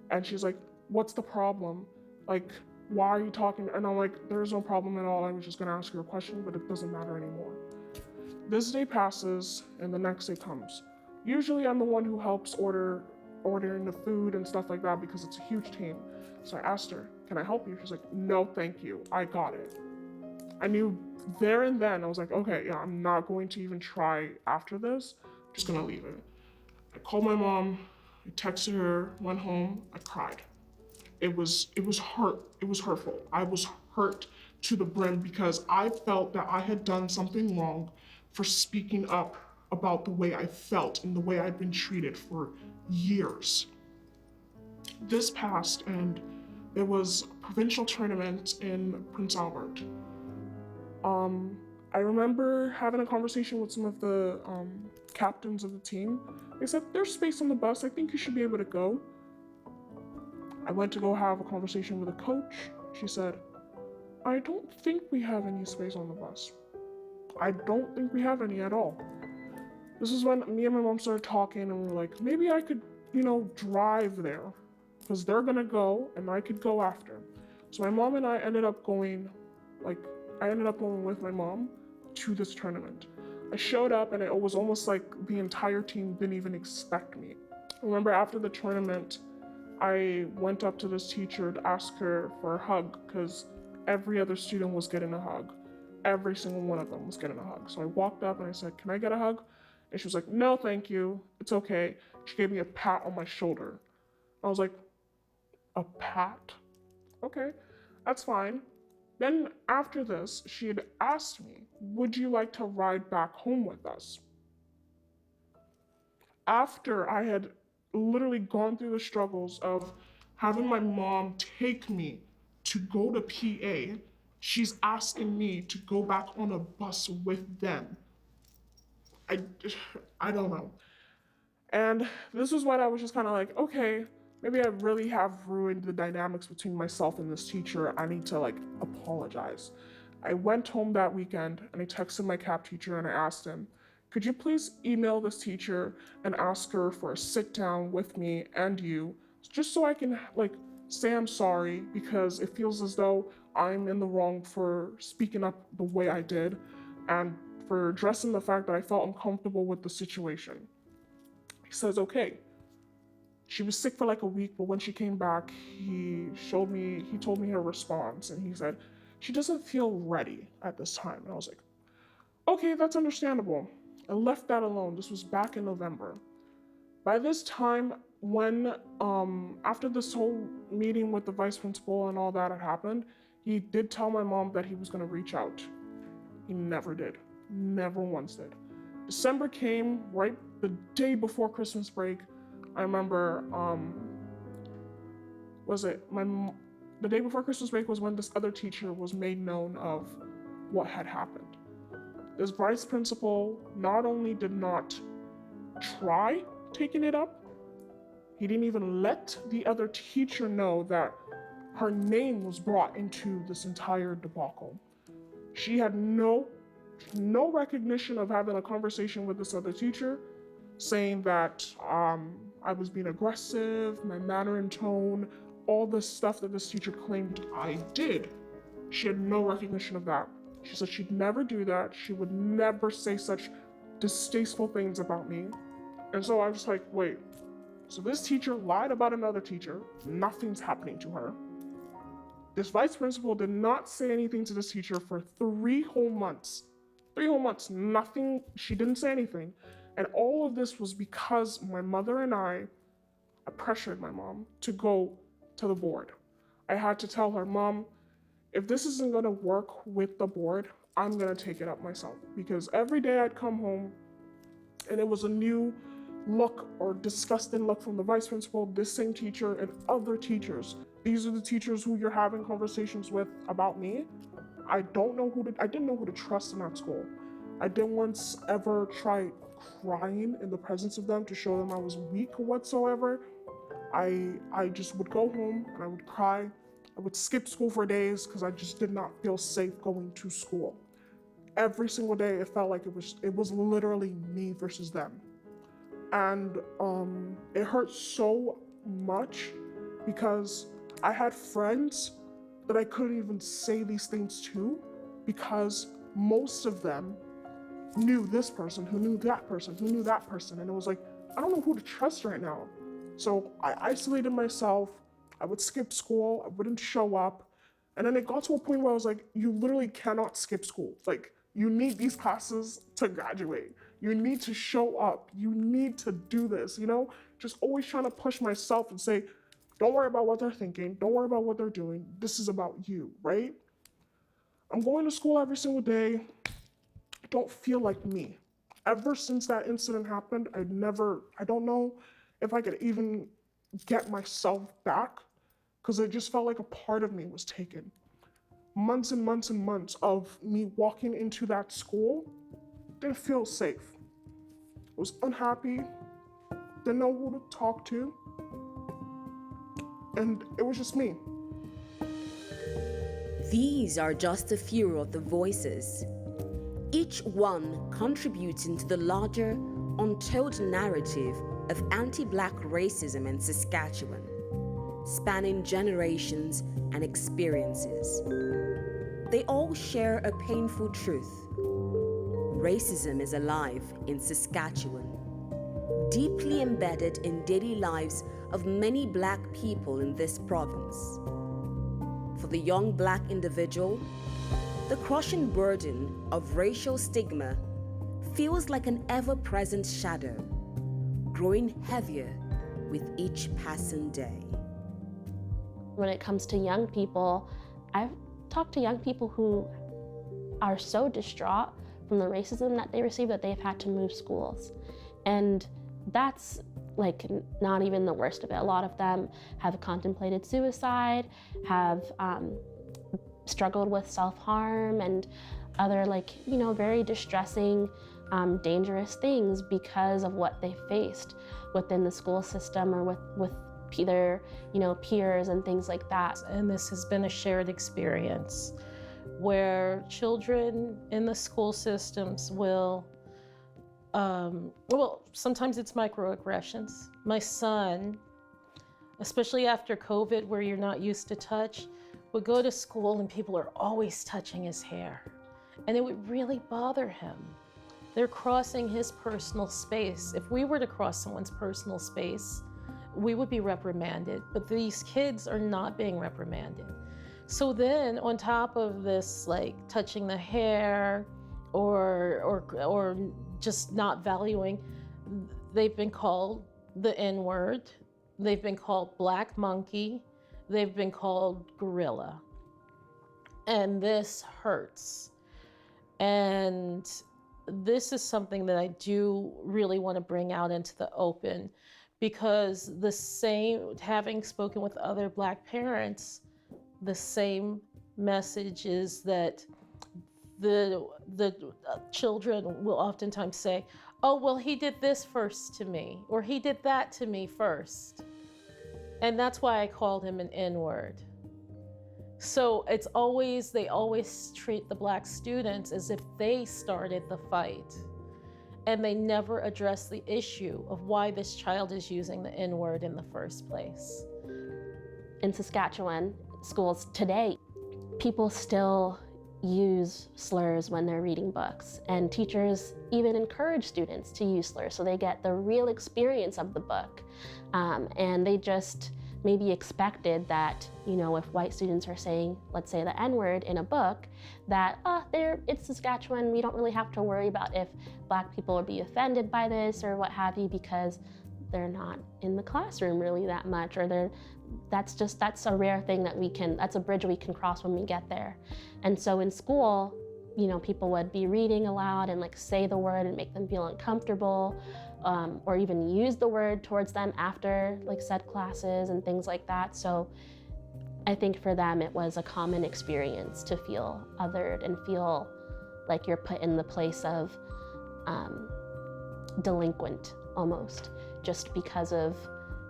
and she's like, what's the problem? Like, why are you talking? And I'm like, there's no problem at all. I was just gonna ask you a question, but it doesn't matter anymore. This day passes and the next day comes. Usually I'm the one who helps ordering the food and stuff like that because it's a huge team. So I asked her, can I help you? She's like, no, thank you. I got it. I knew there and then, I was like, okay, yeah, I'm not going to even try after this. I'm just gonna leave it. I called my mom, I texted her, went home, I cried. It was hurtful. I was hurt to the brim because I felt that I had done something wrong for speaking up about the way I felt and the way I'd been treated for years. This passed and there was a provincial tournament in Prince Albert. I remember having a conversation with some of the captains of the team. They said, there's space on the bus, I think you should be able to go. I went to go have a conversation with a coach. She said, I don't think we have any space on the bus. I don't think we have any at all. This is when me and my mom started talking and we were like, maybe I could, drive there because they're gonna go and I could go after. So my mom and I ended up going with my mom to this tournament. I showed up and it was almost like the entire team didn't even expect me. I remember after the tournament, I went up to this teacher to ask her for a hug because every other student was getting a hug. Every single one of them was getting a hug. So I walked up and I said, "Can I get a hug?" And she was like, "No, thank you. It's okay." She gave me a pat on my shoulder. I was like, "A pat? Okay, that's fine." Then after this, she had asked me, "Would you like to ride back home with us?" After I had literally gone through the struggles of having my mom take me to go to PA, she's asking me to go back on a bus with them. I don't know. And this was when I was just kind of like, okay, maybe I really have ruined the dynamics between myself and this teacher. I need to apologize. I went home that weekend and I texted my CAP teacher and I asked him, "Could you please email this teacher and ask her for a sit down with me and you, just so I can say I'm sorry because it feels as though I'm in the wrong for speaking up the way I did and for addressing the fact that I felt uncomfortable with the situation." He says, okay. She was sick for a week, but when she came back, he told me her response, and he said, "She doesn't feel ready at this time." And I was like, okay, that's understandable. I left that alone. This was back in November. By this time, when, after this whole meeting with the vice principal and all that had happened, he did tell my mom that he was gonna reach out. He never did. Never once did. December came right the day before Christmas break. I remember, the day before Christmas break was when this other teacher was made known of what had happened. This vice principal not only did not try taking it up, he didn't even let the other teacher know that her name was brought into this entire debacle. She had no recognition of having a conversation with this other teacher, saying that I was being aggressive, my manner and tone, all the stuff that this teacher claimed I did. She had no recognition of that. She said she'd never do that. She would never say such distasteful things about me. And so I was like, wait, so this teacher lied about another teacher. Nothing's happening to her. This vice principal did not say anything to this teacher for 3 whole months. 3 whole months, nothing, she didn't say anything. And all of this was because my mother and I pressured my mom to go to the board. I had to tell her, "Mom, if this isn't gonna work with the board, I'm gonna take it up myself." Because every day I'd come home and it was a new look or disgusting look from the vice principal, this same teacher, and other teachers. These are the teachers who you're having conversations with about me. I didn't know who to trust in that school. I didn't once ever try crying in the presence of them to show them I was weak whatsoever. I just would go home and I would cry. I would skip school for days because I just did not feel safe going to school. Every single day it felt like it was literally me versus them. And it hurt so much because I had friends that I couldn't even say these things to because most of them knew this person, who knew that person, who knew that person. And it was like, I don't know who to trust right now. So I isolated myself. I would skip school. I wouldn't show up. And then it got to a point where I was like, you literally cannot skip school. You need these classes to graduate. You need to show up. You need to do this, Just always trying to push myself and say, don't worry about what they're thinking. Don't worry about what they're doing. This is about you, right? I'm going to school every single day. I don't feel like me. Ever since that incident happened, I don't know if I could even get myself back because it just felt like a part of me was taken. Months and months and months of me walking into that school didn't feel safe. I was unhappy, didn't know who to talk to, and it was just me. These are just a few of the voices, each one contributing to the larger, untold narrative of anti-Black racism in Saskatchewan, spanning generations and experiences. They all share a painful truth. Racism is alive in Saskatchewan, deeply embedded in daily lives of many Black people in this province. For the young Black individual, the crushing burden of racial stigma feels like an ever-present shadow, growing heavier with each passing day. When it comes to young people, I've talked to young people who are so distraught from the racism that they receive that they've had to move schools. And that's like not even the worst of it. A lot of them have contemplated suicide, have struggled with self-harm and other very distressing, dangerous things because of what they faced within the school system or with their peers and things like that. And this has been a shared experience where children in the school systems will, sometimes it's microaggressions. My son, especially after COVID, where you're not used to touch, would go to school and people are always touching his hair. And it would really bother him. They're crossing his personal space. If we were to cross someone's personal space, we would be reprimanded, but these kids are not being reprimanded. So then on top of this, like touching the hair or just not valuing, they've been called the N-word, they've been called black monkey, they've been called gorilla. And this hurts. And this is something that I do really want to bring out into the open, because having spoken with other Black parents, the same message is that the children will oftentimes say, oh, well, he did this first to me, or he did that to me first. And that's why I called him an N-word. So they always treat the Black students as if they started the fight. And they never address the issue of why this child is using the N-word in the first place. In Saskatchewan schools today, people still use slurs when they're reading books, and teachers even encourage students to use slurs so they get the real experience of the book. And they just maybe expected that, if white students are saying, let's say the N-word in a book, that it's Saskatchewan, we don't really have to worry about if Black people will be offended by this or what have you, because they're not in the classroom really that much, or that's a rare thing that's a bridge we can cross when we get there. And so in school, people would be reading aloud and say the word and make them feel uncomfortable, or even use the word towards them after said classes and things like that. So I think for them it was a common experience to feel othered and feel like you're put in the place of delinquent almost, just because of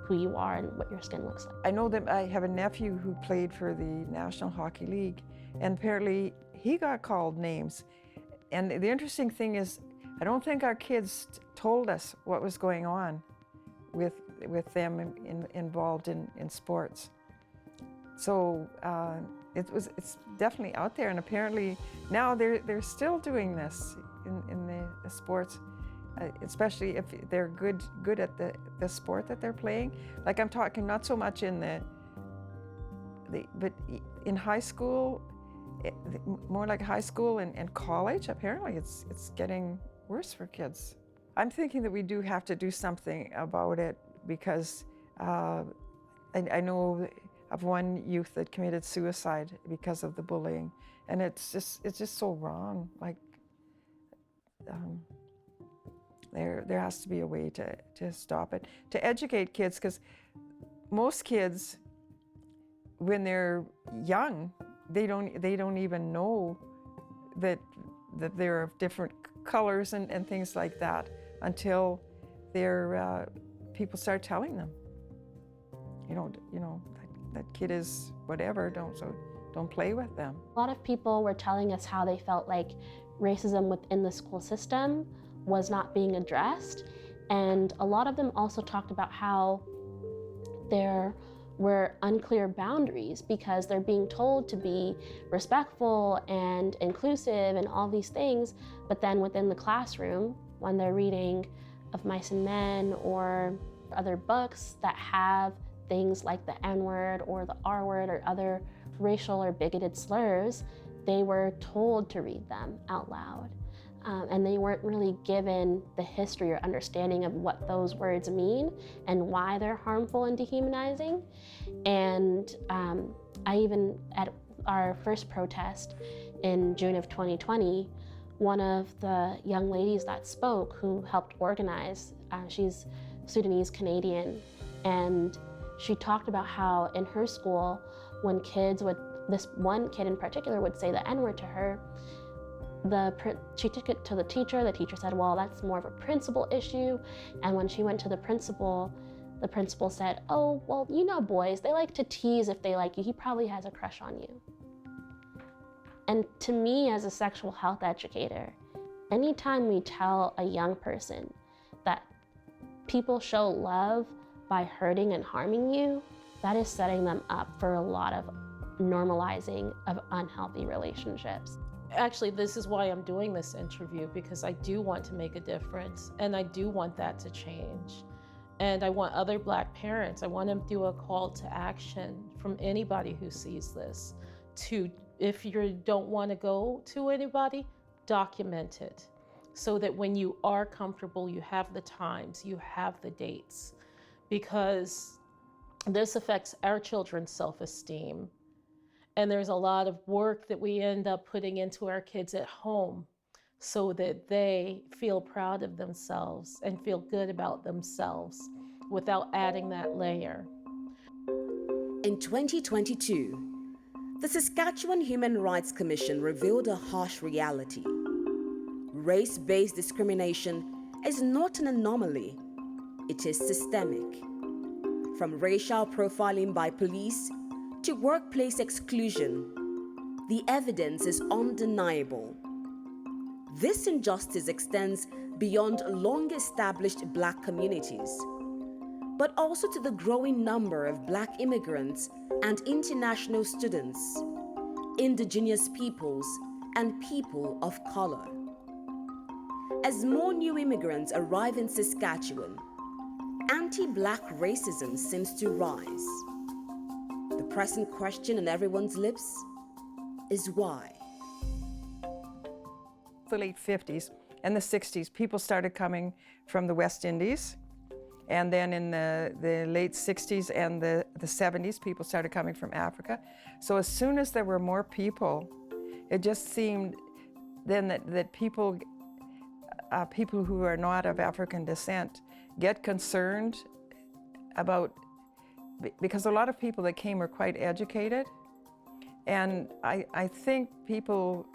who you are and what your skin looks like. I know that I have a nephew who played for the National Hockey League, and apparently he got called names. And the interesting thing is, I don't think our kids told us what was going on with them involved in sports. So it's definitely out there, and apparently now they're still doing this in the sports, especially if they're good at the sport that they're playing. Like I'm talking not so much but in high school, more like high school and college. Apparently it's getting worse for kids. I'm thinking that we do have to do something about it, because I know of one youth that committed suicide because of the bullying, and it's just so wrong. There has to be a way to stop it, to educate kids, because most kids, when they're young, they don't even know that they're of different colors and things like that until people start telling them, that kid is whatever, so Don't play with them. A lot of people were telling us how they felt like racism within the school system was not being addressed. And a lot of them also talked about how there were unclear boundaries because they're being told to be respectful and inclusive and all these things, but then within the classroom, when they're reading Of Mice and Men or other books that have things like the N-word or the R-word or other racial or bigoted slurs, they were told to read them out loud. And they weren't really given the history or understanding of what those words mean and why they're harmful and dehumanizing. And I even, at our first protest in June of 2020, one of the young ladies that spoke who helped organize, she's Sudanese Canadian, and she talked about how in her school, when kids would, this one kid in particular would say the N-word to her, she took it to the teacher said, well, that's more of a principal issue. And when she went to the principal said, oh, well, you know boys, they like to tease if they like you. He probably has a crush on you. And to me, as a sexual health educator, anytime we tell a young person that people show love by hurting and harming you, that is setting them up for a lot of normalizing of unhealthy relationships. Actually, this is why I'm doing this interview, because I do want to make a difference and I do want that to change. And I want other Black parents, I want to do a call to action from anybody who sees this to, if you don't want to go to anybody, document it so that when you are comfortable, you have the times, you have the dates, because this affects our children's self-esteem. And there's a lot of work that we end up putting into our kids at home so that they feel proud of themselves and feel good about themselves without adding that layer. In 2022, the Saskatchewan Human Rights Commission revealed a harsh reality. Race-based discrimination is not an anomaly, it is systemic. From racial profiling by police to workplace exclusion, the evidence is undeniable. This injustice extends beyond long-established Black communities, but also to the growing number of Black immigrants and international students, Indigenous peoples, and people of color. As more new immigrants arrive in Saskatchewan, anti-Black racism seems to rise. The pressing question on everyone's lips is why? The late 50s and the 60s, people started coming from the West Indies. And then in the late 60s and the 70s, people started coming from Africa. So as soon as there were more people, it just seemed then that people who are not of African descent get concerned about, because a lot of people that came were quite educated. And I think people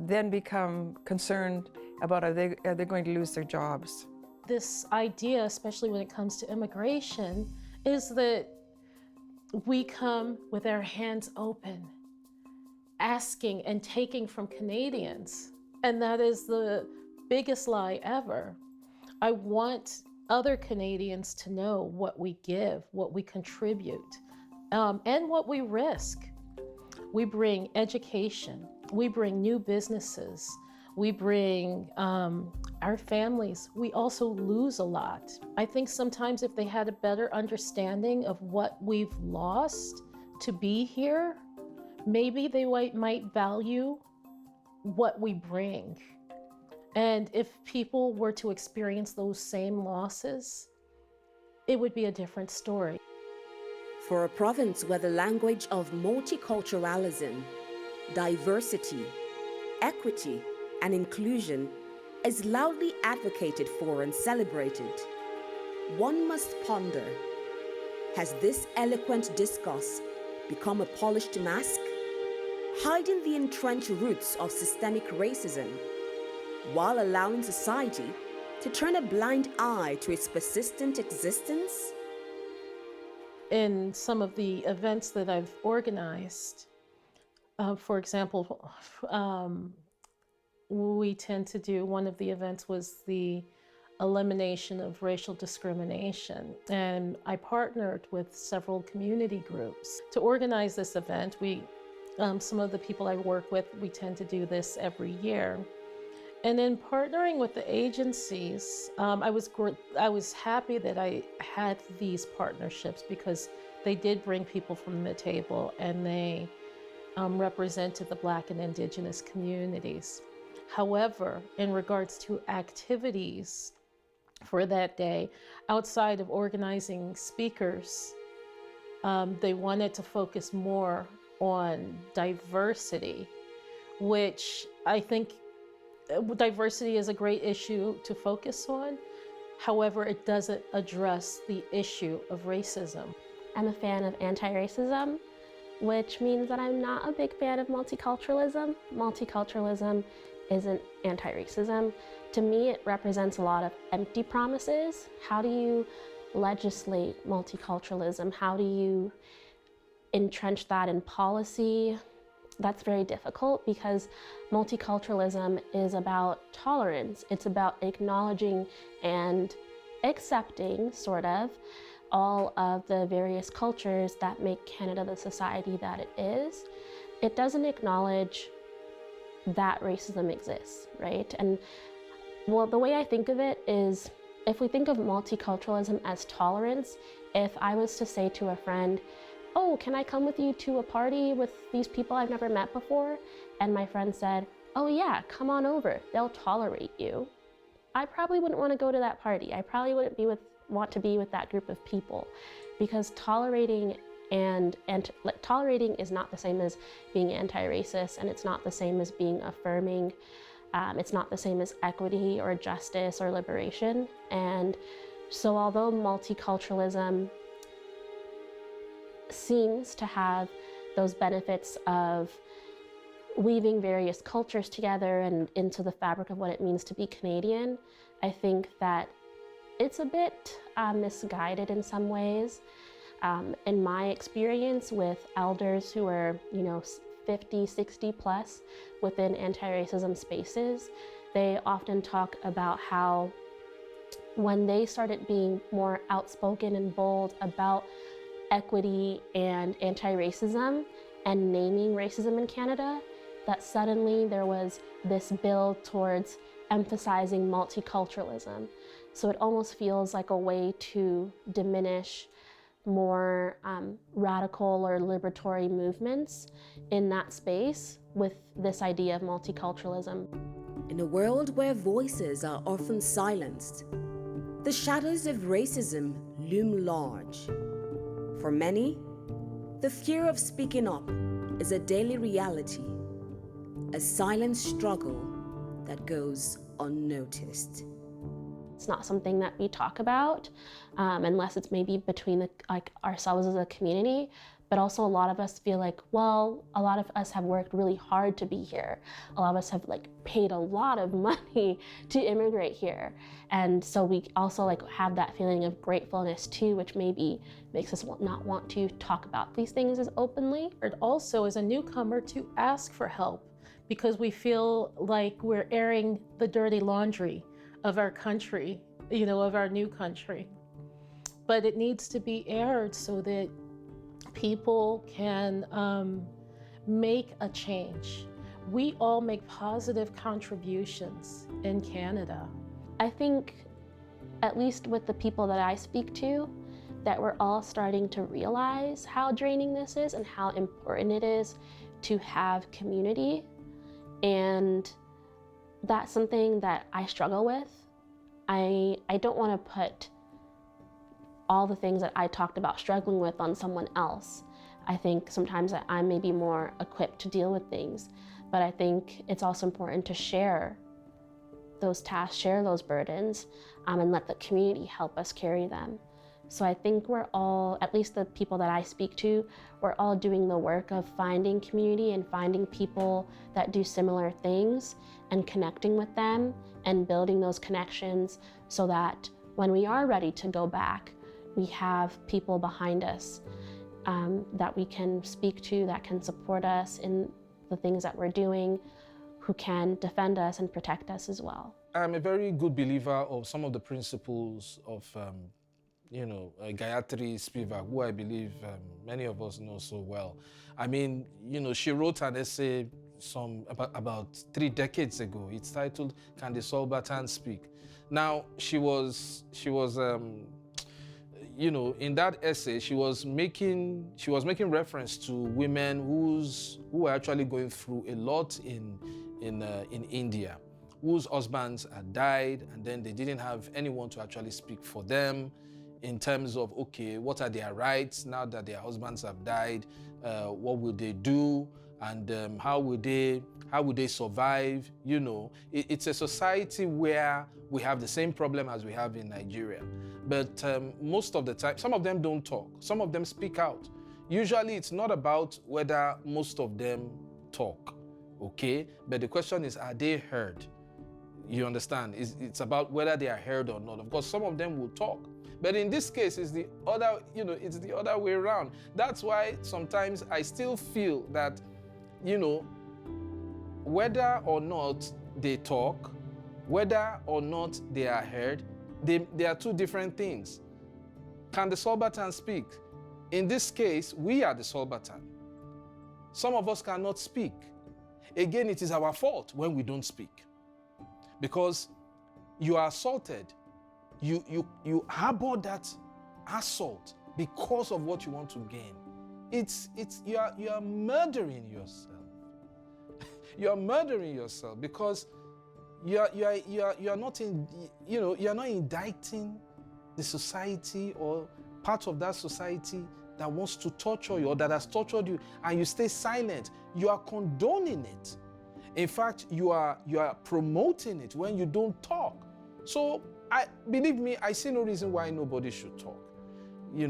then become concerned about are they going to lose their jobs. This idea, especially when it comes to immigration, is that we come with our hands open, asking and taking from Canadians. And that is the biggest lie ever. I want other Canadians to know what we give, what we contribute, and what we risk. We bring education, we bring new businesses, we bring our families. We also lose a lot. I think sometimes if they had a better understanding of what we've lost to be here, maybe they might value what we bring. And if people were to experience those same losses, it would be a different story. For a province where the language of multiculturalism, diversity, equity, and inclusion is loudly advocated for and celebrated, one must ponder, has this eloquent discourse become a polished mask, hiding the entrenched roots of systemic racism, while allowing society to turn a blind eye to its persistent existence? in some of the events that I've organized, for example, we tend to do, one of the events was the elimination of racial discrimination. And I partnered with several community groups to organize this event. Some of the people I work with, we tend to do this every year. And in partnering with the agencies, I was happy that I had these partnerships because they did bring people from the table and they represented the Black and Indigenous communities. However, in regards to activities for that day, outside of organizing speakers, they wanted to focus more on diversity, which I think diversity is a great issue to focus on. However, it doesn't address the issue of racism. I'm a fan of anti-racism, which means that I'm not a big fan of multiculturalism. Multiculturalism isn't anti-racism. To me, it represents a lot of empty promises. How do you legislate multiculturalism? How do you entrench that in policy? That's very difficult because multiculturalism is about tolerance. It's about acknowledging and accepting, sort of, all of the various cultures that make Canada the society that it is. It doesn't acknowledge that racism exists, right? And well, the way I think of it is, if we think of multiculturalism as tolerance, if I was to say to a friend, oh, can I come with you to a party with these people I've never met before? And my friend said, oh yeah, come on over, they'll tolerate you. I probably wouldn't want to go to that party. I probably wouldn't want to be with that group of people, because tolerating tolerating is not the same as being anti-racist, and it's not the same as being affirming. It's not the same as equity or justice or liberation. And so although multiculturalism seems to have those benefits of weaving various cultures together and into the fabric of what it means to be Canadian, I think that it's a bit misguided in some ways. In my experience with elders who are, 50, 60 plus within anti-racism spaces, they often talk about how when they started being more outspoken and bold about equity and anti-racism and naming racism in Canada, that suddenly there was this build towards emphasizing multiculturalism. So it almost feels like a way to diminish more radical or liberatory movements in that space with this idea of multiculturalism. In a world where voices are often silenced, the shadows of racism loom large. For many, the fear of speaking up is a daily reality, a silent struggle that goes unnoticed. It's not something that we talk about unless it's maybe between ourselves as a community, but also a lot of us feel like, well, a lot of us have worked really hard to be here. A lot of us have paid a lot of money to immigrate here. And so we also have that feeling of gratefulness too, which maybe makes us not want to talk about these things as openly. And also as a newcomer to ask for help, because we feel like we're airing the dirty laundry of our country, of our new country. But it needs to be aired so that people can make a change. We all make positive contributions in Canada. I think, at least with the people that I speak to, that we're all starting to realize how draining this is and how important it is to have community. And that's something that I struggle with. I don't want to put all the things that I talked about struggling with on someone else. I think sometimes that I'm maybe more equipped to deal with things, but I think it's also important to share those tasks, share those burdens, and let the community help us carry them. So I think we're all, at least the people that I speak to, we're all doing the work of finding community and finding people that do similar things and connecting with them and building those connections so that when we are ready to go back we have people behind us that we can speak to, that can support us in the things that we're doing, who can defend us and protect us as well. I'm a very good believer of some of the principles of, Gayatri Spivak, who I believe many of us know so well. I mean, she wrote an essay about 3 decades ago. It's titled, "Can the Subaltern Speak?" Now, she was in that essay, she was making reference to women who were actually going through a lot in India, whose husbands had died, and then they didn't have anyone to actually speak for them in terms of, okay, what are their rights now that their husbands have died? What will they do? And how will they survive? It's a society where we have the same problem as we have in Nigeria. But most of the time, some of them don't talk. Some of them speak out. Usually, it's not about whether most of them talk, okay? But the question is, are they heard? You understand? It's about whether they are heard or not. Of course, some of them will talk. But in this case, it's the other way around. That's why sometimes I still feel that, whether or not they talk, whether or not they are heard, they are two different things. Can the subaltern speak? In this case, we are the subaltern. Some of us cannot speak. Again, it is our fault when we don't speak. Because you are assaulted. You harbor that assault because of what you want to gain. You are murdering yourself. You are murdering yourself because you are not indicting the society or part of that society that wants to torture you or that has tortured you, and you stay silent. You are condoning it. In fact, you are promoting it when you don't talk. So believe me, I see no reason why nobody should talk. It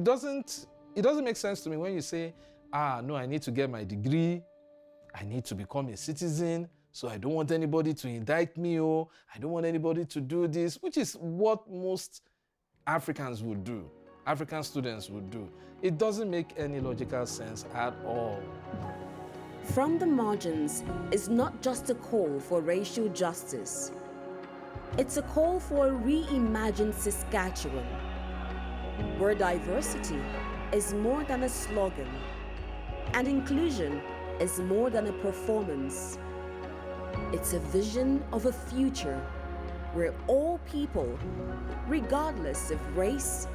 doesn't make sense to me when you say, no, I need to get my degree, I need to become a citizen, so I don't want anybody to indict me, or I don't want anybody to do this, which is what most Africans would do, African students would do. It doesn't make any logical sense at all. From the Margins is not just a call for racial justice. It's a call for a reimagined Saskatchewan, where diversity is more than a slogan, and inclusion is more than a performance. It's a vision of a future where all people, regardless of race,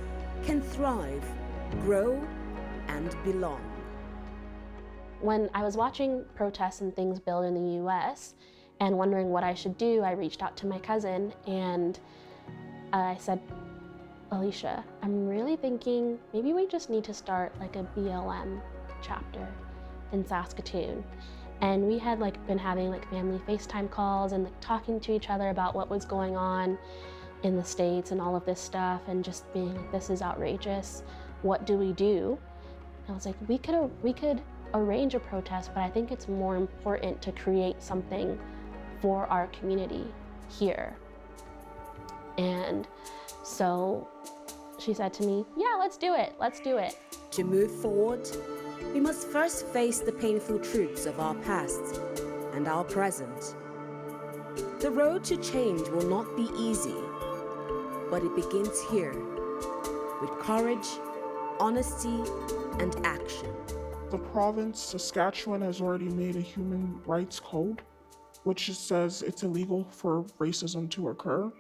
can thrive, grow, and belong. When I was watching protests and things build in the US and wondering what I should do, I reached out to my cousin and I said, Alicia, I'm really thinking maybe we just need to start like a BLM chapter in Saskatoon. And we had been having family FaceTime calls and talking to each other about what was going on in the States and all of this stuff, and just being like, this is outrageous. What do we do? And I was like, we could arrange a protest, but I think it's more important to create something for our community here. And so she said to me, yeah, let's do it. To move forward, we must first face the painful truths of our past and our present. The road to change will not be easy, but it begins here, with courage, honesty, and action. The province, Saskatchewan, has already made a human rights code, which says it's illegal for racism to occur.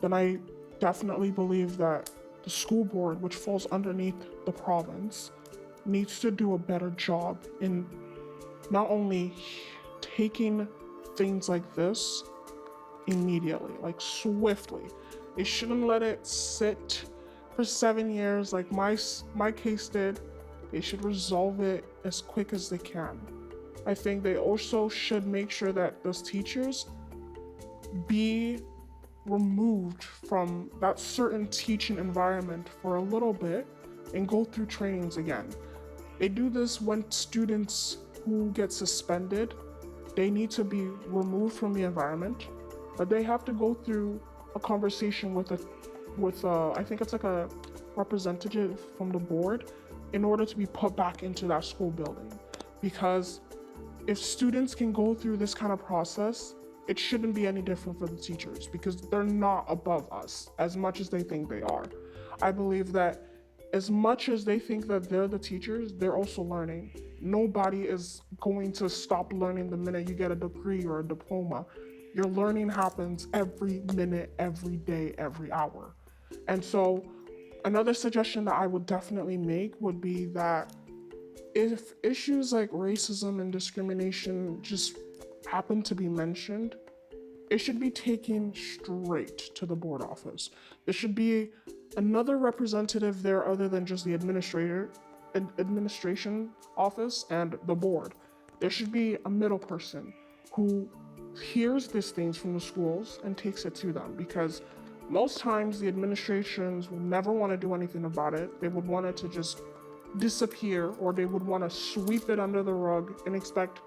Then I definitely believe that the school board, which falls underneath the province, needs to do a better job in not only taking things like this immediately, swiftly. They shouldn't let it sit for 7 years like my case did. They should resolve it as quick as they can. I think they also should make sure that those teachers be removed from that certain teaching environment for a little bit and go through trainings again. They do this when students who get suspended, they need to be removed from the environment, but they have to go through a conversation with I think it's like a representative from the board in order to be put back into that school building. Because if students can go through this kind of process, it shouldn't be any different for the teachers, because they're not above us as much as they think they are. I believe that as much as they think that they're the teachers, they're also learning. Nobody is going to stop learning the minute you get a degree or a diploma. Your learning happens every minute, every day, every hour. And so another suggestion that I would definitely make would be that if issues like racism and discrimination just happen to be mentioned, it should be taken straight to the board office. There should be another representative there other than just the administration office and the board. There should be a middle person who hears these things from the schools and takes it to them, because most times the administrations will never want to do anything about it. They would want it to just disappear, or they would want to sweep it under the rug and expect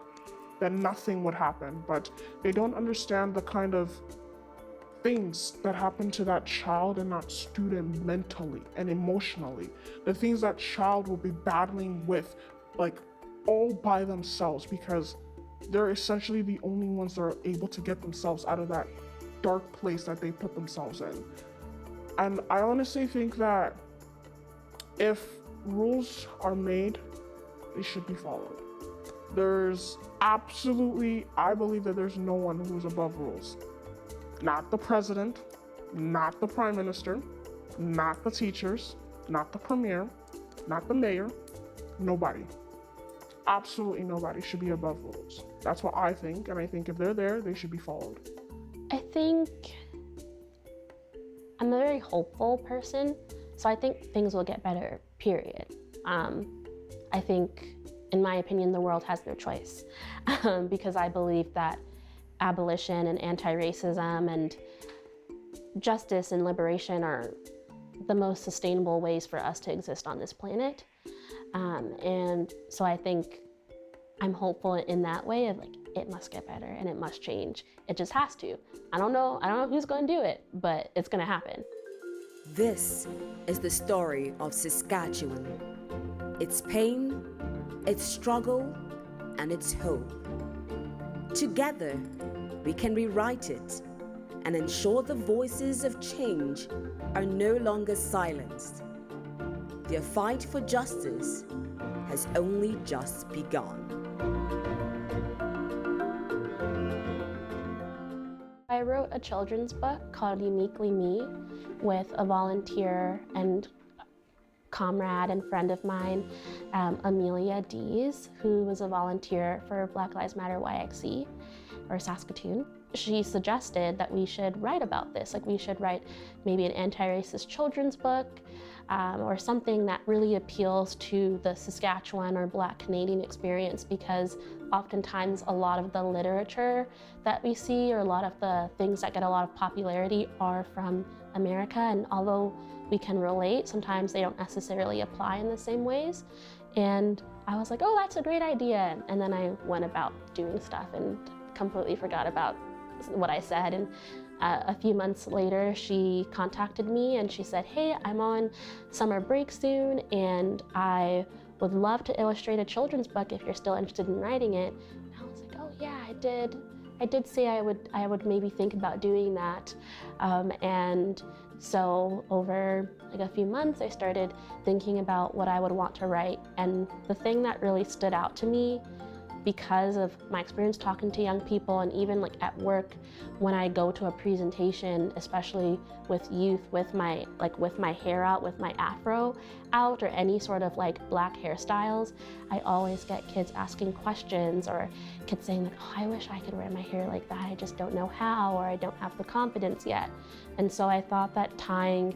that nothing would happen. But they don't understand the kind of things that happen to that child and that student mentally and emotionally, the things that child will be battling with, like, all by themselves, because they're essentially the only ones that are able to get themselves out of that dark place that they put themselves in. And I honestly think that if rules are made, they should be followed. There's absolutely, I believe that there's no one who's above rules. Not the president, not the prime minister, not the teachers, not the premier, not the mayor, nobody. Absolutely nobody should be above rules. That's what I think, and I think if they're there, they should be followed. I think I'm a very hopeful person, so I think things will get better, period. I think, in my opinion, the world has no choice, because I believe that abolition and anti-racism and justice and liberation are the most sustainable ways for us to exist on this planet. And so I think I'm hopeful in that way of, like, it must get better and it must change. It just has to. I don't know who's going to do it, but it's going to happen. This is the story of Saskatchewan. Its pain, its struggle, and its hope. Together, we can rewrite it and ensure the voices of change are no longer silenced. Their fight for justice has only just begun. I wrote a children's book called Uniquely Me with a volunteer and comrade and friend of mine, Amelia Dees, who was a volunteer for Black Lives Matter YXC, or Saskatoon. She suggested that we should write about this, like we should write maybe an anti-racist children's book, or something that really appeals to the Saskatchewan or Black Canadian experience, because oftentimes a lot of the literature that we see, or a lot of the things that get a lot of popularity, are from America, and although we can relate, sometimes they don't necessarily apply in the same ways. And I was like, oh, that's a great idea. And then I went about doing stuff and completely forgot about what I said. And a few months later, she contacted me and she said, hey, I'm on summer break soon, and I would love to illustrate a children's book if you're still interested in writing it. And I was like, oh yeah, I did say I would maybe think about doing that. And so over like a few months, I started thinking about what I would want to write. And the thing that really stood out to me, because of my experience talking to young people, and even like at work, when I go to a presentation, especially with youth, with my hair out, with my afro out, or any sort of like Black hairstyles, I always get kids asking questions, or kids saying like, oh, I wish I could wear my hair like that, I just don't know how, or I don't have the confidence yet. And so I thought that tying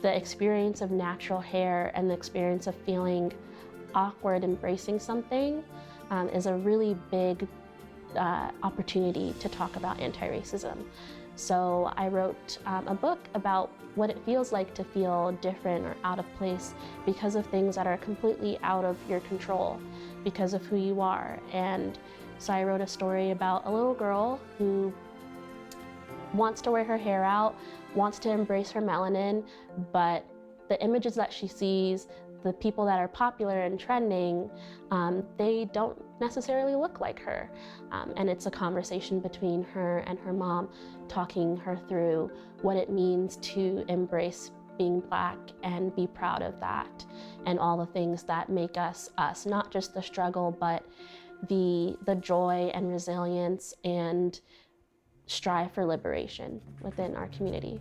the experience of natural hair and the experience of feeling awkward embracing something is a really big opportunity to talk about anti-racism. So I wrote a book about what it feels like to feel different or out of place because of things that are completely out of your control, because of who you are. And so I wrote a story about a little girl who wants to wear her hair out, wants to embrace her melanin, but the images that she sees, the people that are popular and trending, they don't necessarily look like her. And it's a conversation between her and her mom, talking her through what it means to embrace being Black and be proud of that, and all the things that make us us, not just the struggle, but the joy and resilience and strive for liberation within our community.